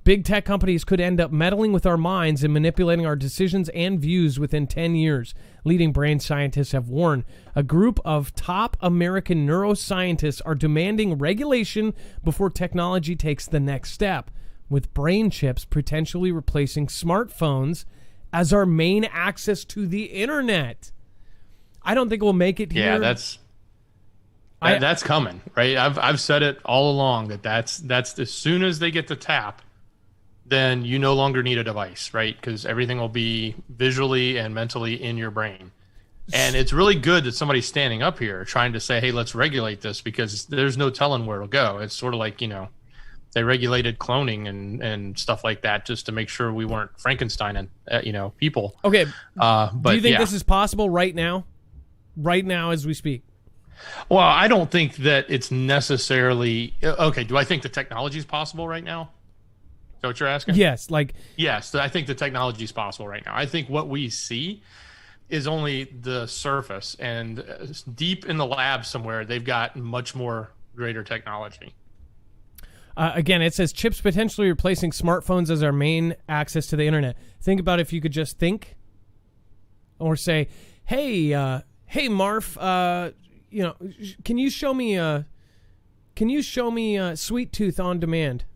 Big tech companies could end up meddling with our minds and manipulating our decisions and views within 10 years, leading brain scientists have warned. A group of top American neuroscientists are demanding regulation before technology takes the next step, with brain chips potentially replacing smartphones as our main access to the internet. I don't think we'll make it here. Yeah, that's coming, right? I've said it all along that's as soon as they get the tap, then you no longer need a device, right? Because everything will be visually and mentally in your brain. And it's really good that somebody's standing up here trying to say, hey, let's regulate this, because there's no telling where it'll go. It's sort of like, they regulated cloning and stuff like that just to make sure we weren't Frankenstein and, people. Okay. But do you think this is possible right now? Right now as we speak? Well, I don't think that it's necessarily... Okay, do I think the technology is possible right now? Is that what you're asking? Yes. Yes, I think the technology is possible right now. I think what we see is only the surface, and deep in the lab somewhere, they've got much more greater technology. Again, it says chips potentially replacing smartphones as our main access to the internet. Think about if you could just think or say, hey, Marf, can you show me Sweet Tooth on demand?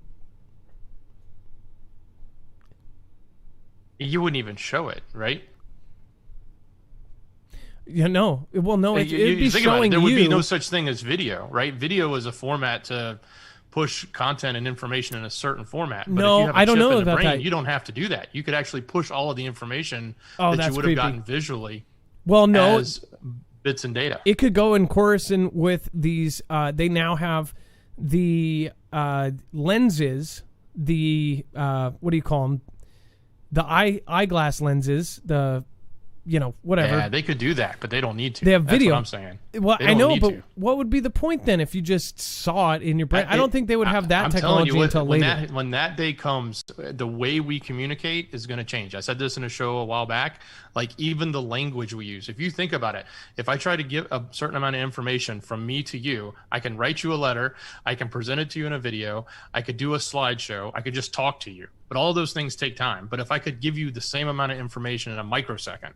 You wouldn't even show it, right? Yeah, no. Well, no, it'd be showing there you. Would be no such thing as video, right? Video is a format to push content and information in a certain format. But no, if you have a I don't chip know in the about brain, that. You don't have to do that. You could actually push all of the information that you would creepy. have gotten visually as bits and data. It could go in chorusing with these. They now have the lenses, the what do you call them? The eyeglass lenses, whatever. Yeah, they could do that, but they don't need to. They have video. That's what I'm saying. Well, I know, but what would be the point then if you just saw it in your brain? I don't think they would have that technology until later. When that day comes, the way we communicate is going to change. I said this in a show a while back. Like, even the language we use. If you think about it, if I try to give a certain amount of information from me to you, I can write you a letter, I can present it to you in a video, I could do a slideshow, I could just talk to you. But all of those things take time. But if I could give you the same amount of information in a microsecond,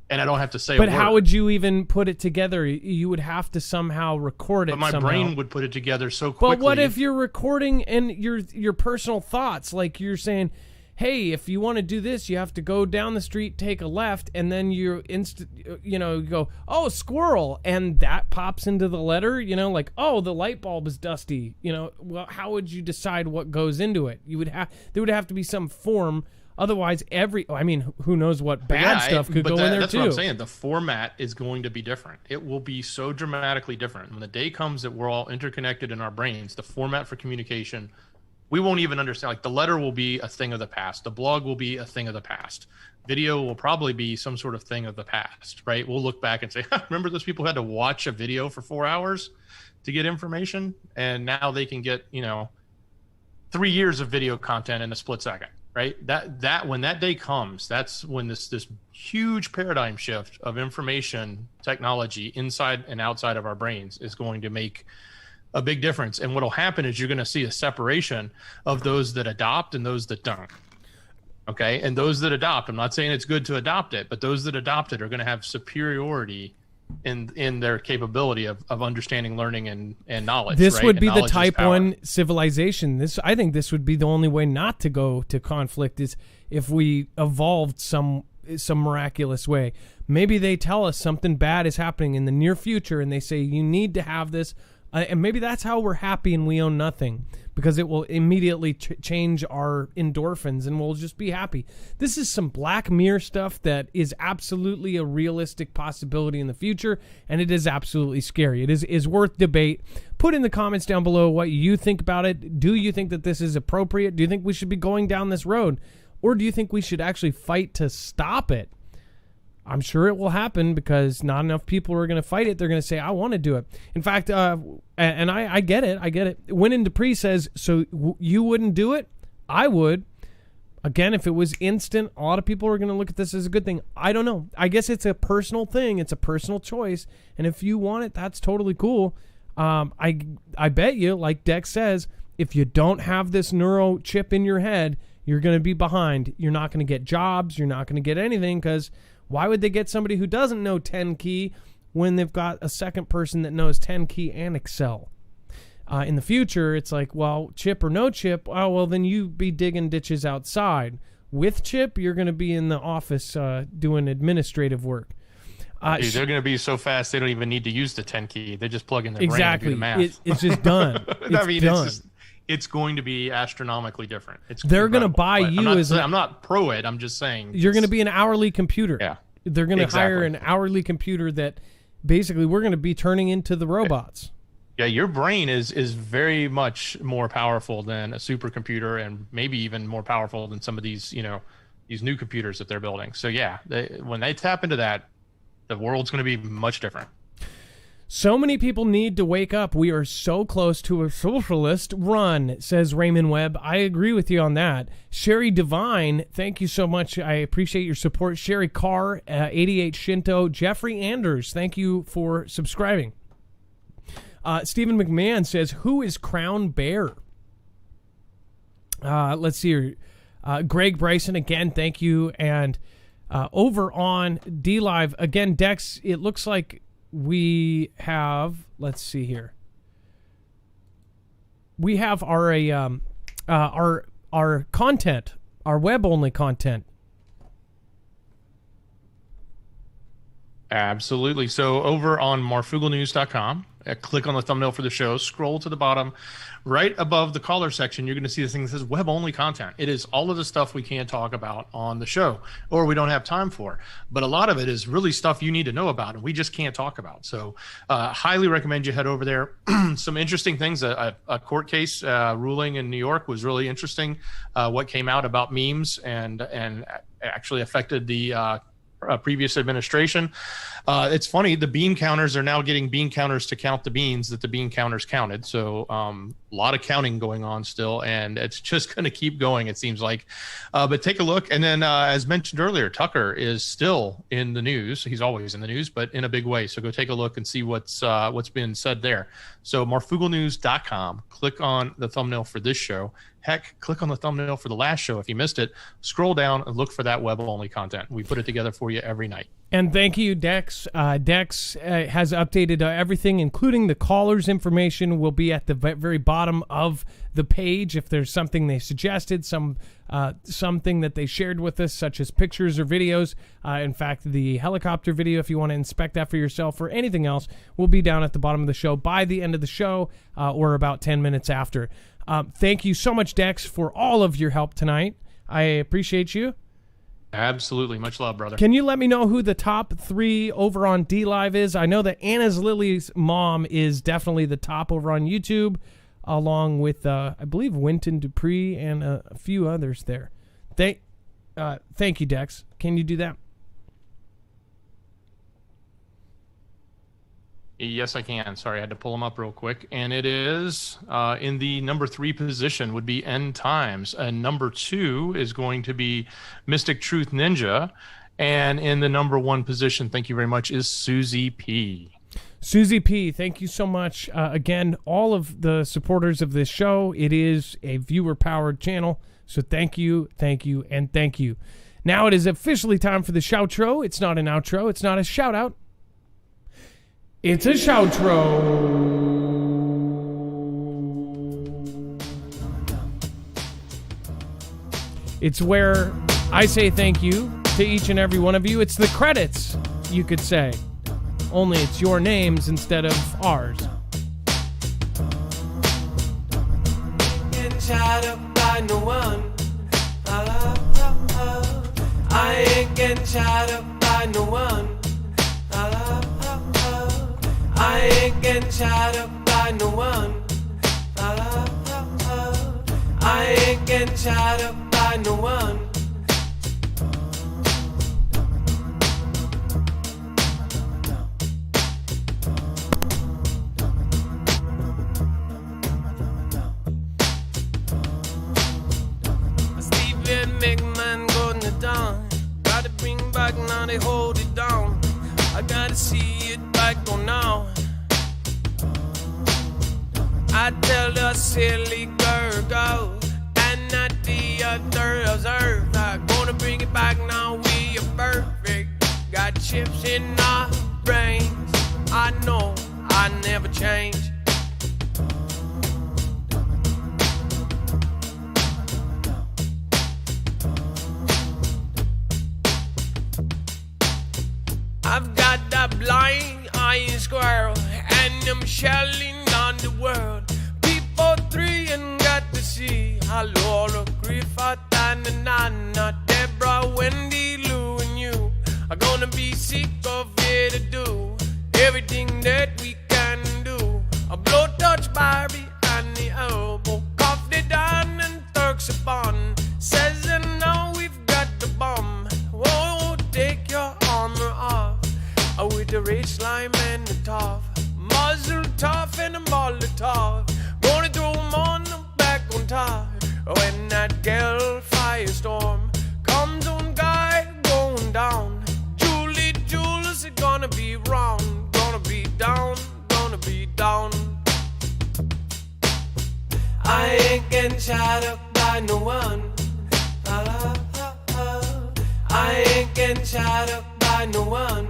and I don't have to say a word. But how would you even put it together? You would have to somehow record it. But my somehow. brain would put it together so quickly. But what if you're recording and your personal thoughts? Like, you're saying, hey, if you want to do this, you have to go down the street, take a left, and then you go, oh, squirrel, and that pops into the letter, like, oh, the light bulb is dusty. Well, how would you decide what goes into it? There would have to be some form. Otherwise, who knows what bad stuff could go in there that's too. What I'm saying. The format is going to be different. It will be so dramatically different. When the day comes that we're all interconnected in our brains, the format for communication, we won't even understand. Like, the letter will be a thing of the past. The blog will be a thing of the past. Video will probably be some sort of thing of the past, right? We'll look back and say, remember those people who had to watch a video for 4 hours to get information? And now they can get, 3 years of video content in a split second. Right. That when that day comes, that's when this huge paradigm shift of information technology inside and outside of our brains is going to make a big difference. And what'll happen is you're going to see a separation of those that adopt and those that don't. OK, and those that adopt, I'm not saying it's good to adopt it, but those that adopt it are going to have superiority in their capability of understanding, learning, and knowledge. This right? would be and the type 1 civilization. I think this would be the only way not to go to conflict, is if we evolved some miraculous way. Maybe they tell us something bad is happening in the near future, and they say you need to have this, and maybe that's how we're happy and we own nothing, because it will immediately change our endorphins and we'll just be happy. This is some Black Mirror stuff that is absolutely a realistic possibility in the future, and it is absolutely scary. It is worth debate. Put in the comments down below what you think about it. Do you think that this is appropriate? Do you think we should be going down this road? Or do you think we should actually fight to stop it? I'm sure it will happen, because not enough people are going to fight it. They're going to say, I want to do it. In fact, and I get it. I get it. Winnin Dupree says, so you wouldn't do it? I would. Again, if it was instant, a lot of people are going to look at this as a good thing. I don't know. I guess it's a personal thing. It's a personal choice. And if you want it, that's totally cool. I bet you, like Dex says, if you don't have this neuro chip in your head, you're going to be behind. You're not going to get jobs. You're not going to get anything, because why would they get somebody who doesn't know 10 key when they've got a second person that knows 10 key and Excel? In the future, it's like, well, chip or no chip, oh, well, then you be digging ditches outside. With chip, you're going to be in the office doing administrative work. Dude, they're going to be so fast they don't even need to use the 10 key. They just plug in their brain and do the math. It's just done. It's going to be astronomically different. They're going to buy you I'm not pro it. I'm just saying you're going to be an hourly computer. Yeah, they're going to hire an hourly computer that basically we're going to be turning into the robots. Yeah, your brain is very much more powerful than a supercomputer, and maybe even more powerful than some of these these new computers that they're building. So yeah, when they tap into that, the world's going to be much different. So many people need to wake up. We are so close to a socialist run, says Raymond Webb. I agree with you on that. Sherry Devine, thank you so much. I appreciate your support. Sherry Carr, 88 Shinto. Jeffrey Anders, thank you for subscribing. Stephen McMahon says, who is Crown Bear? Let's see here. Greg Bryson, again, thank you. And over on DLive, again, Dex, it looks like we have, let's see here. We have our content, our web-only content. Absolutely. So over on marfooglenews.com, click on the thumbnail for the show, scroll to the bottom, right above the caller section, you're going to see this thing that says web only content. It is all of the stuff we can't talk about on the show, or we don't have time for. But a lot of it is really stuff you need to know about and we just can't talk about. So highly recommend you head over there. Some interesting things. A court case ruling in New York was really interesting. What came out about memes and actually affected the previous administration. It's funny, the bean counters are now getting bean counters to count the beans that the bean counters counted. So a lot of counting going on still, and it's just going to keep going, it seems like. But take a look. And then as mentioned earlier, Tucker is still in the news. He's always in the news, but in a big way. So go take a look and see what's been said there. So marfooglenews.com, click on the thumbnail for this show. Heck, click on the thumbnail for the last show if you missed it. Scroll down and look for that web-only content. We put it together for you every night. And thank you, Dex. Dex has updated everything, including the callers' information will be at the very bottom of the page. If there's something they suggested, something that they shared with us, such as pictures or videos. In fact, the helicopter video, if you want to inspect that for yourself, or anything else, will be down at the bottom of the show by the end of the show or about 10 minutes after. Thank you so much, Dex, for all of your help tonight. I appreciate you. Absolutely. Much love, brother. Can you let me know who the top 3 over on D-Live is? I know that Anna's Lily's mom is definitely the top over on YouTube, along with, I believe, Winton Dupree and a few others there. Thank you, Dex. Can you do that? Yes, I can. Sorry, I had to pull them up real quick. And it is in the number 3 position would be End Times. And number 2 is going to be Mystic Truth Ninja. And in the number 1 position, thank you very much, is Susie P. Susie P, thank you so much. Again, all of the supporters of this show, it is a viewer-powered channel. So thank you, and thank you. Now it is officially time for the shoutro. It's not an outro. It's not a shout-out. It's a shoutro. It's where I say thank you to each and every one of you. It's the credits, you could say. Only it's your names instead of ours. Getting shot up by no one. I ain't getting shot up by no one. I ain't getting shot up by no one. I ain't getting shot up by no one. Stephen McMahon going down. Gotta bring back now, they hold it down. I gotta see it back on now. I tell the silly girl go, and not the other observe. I'm gonna bring it back now, we are perfect. Got chips in our brains. I know I never change. I've got that blind iron squirrel, and I'm shelling on the world. People 3 and got to see. Laura, Griffith, and Nana, Deborah, Wendy, Lou, and you are gonna be sick of it to do everything that we can do. A blow touch Barbie and the elbow, cough the down and Turks upon. Says and now we've got the bomb. Whoa, take your armor off. With the red slime and the tough, muzzle tough and a Molotov. Gonna throw 'em on the back on top. When that girl firestorm comes on, guy going down. Julie Jules is gonna be round, gonna be down, gonna be down. I ain't getting shot up by no one. I ain't getting shot up by no one.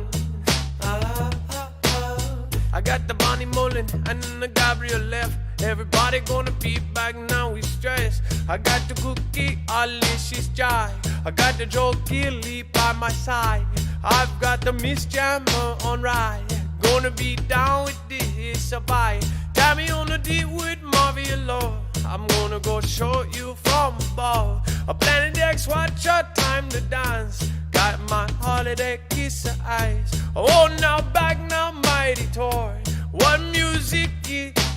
I got the Bonnie Mullen and the Gabriel left. Everybody gonna be back now, we stress. I got the Cookie, Alicia's Jai. I got the Joe Gilly by my side. I've got the Miss Jammer on ride. Gonna be down with this survive. Tie me on the deep with Marvia Lord. I'm gonna go show you from above. A Planet X, watch your time to dance. Got my holiday kiss of eyes. Oh, now back now, mighty toy. What music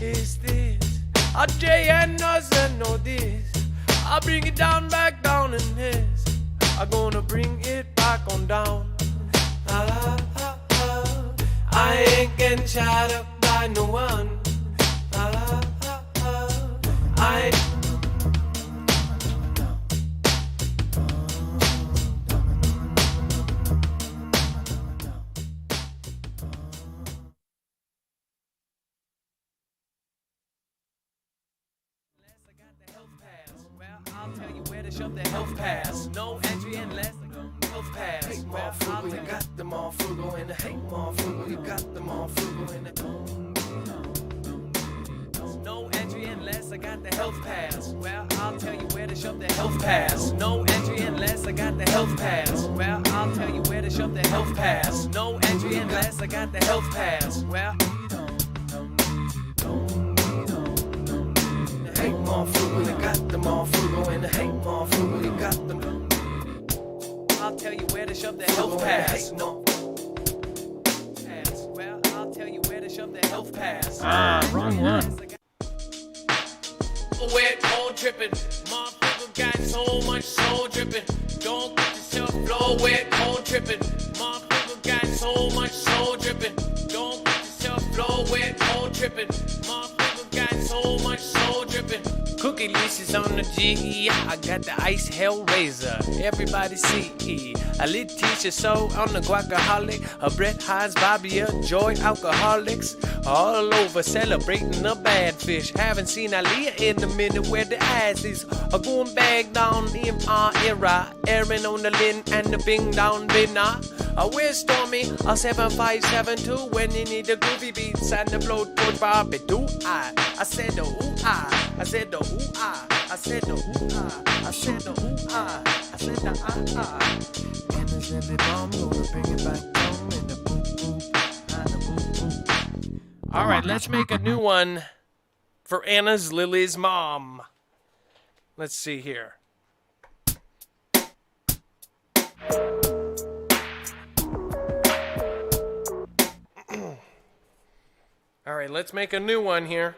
is this? A JN doesn't know this. I'll bring it down, back down in his. I'm gonna bring it back on down. I ain't getting shot up by no one. I I'll tell you where to shove the health pass. No entry unless I go. health pass. Hate Marfoogle, you got the Marfoogle and the hate Marfoogle, you got the Marfoogle and the no entry unless I got the health pass. Well, I'll tell you where to shove the health pass. No entry unless I got the health pass. Well, I'll tell you where to shove the health pass. No entry unless I got the health pass. Well, hate Marfoogle, you got the Marfoogle and the hate Marfoogle, you got them. I'll tell you where to shove the health pass. No. Well, I'll tell you where to shove the health pass. Wrong one. Wet cold dripping, Marfoogle got so much soul dripping. Don't get yourself blow wet cold dripping. Marfoogle got so much soul dripping. Don't get yourself blow wet cold dripping. Marfoogle got so much soul dripping. Cookie leashes on the G. I got the ice hell razor. Everybody see. A Letitia so on the guacaholic. A Brett Hines, Bobby, Joy alcoholics. All over celebrating a bad fish. Haven't seen Aaliyah in a minute where the ass is. A going bag down in our era. Aaron on the Lynn and the Bing down Binna. Where's Stormy? A 7572 when you need the groovy beats and the bloatwood Barbie. Do I said the ooh-ah. I said the ooh-ah. I said the ooh-ah. I said the ooh-ah. I said the ah-ah. And the Zilly bomb gonna bring it back down in the boom-boom. And the boom-boom. All right, let's make a new one for Anna's Lily's mom. Let's see here. All right, let's make a new one here.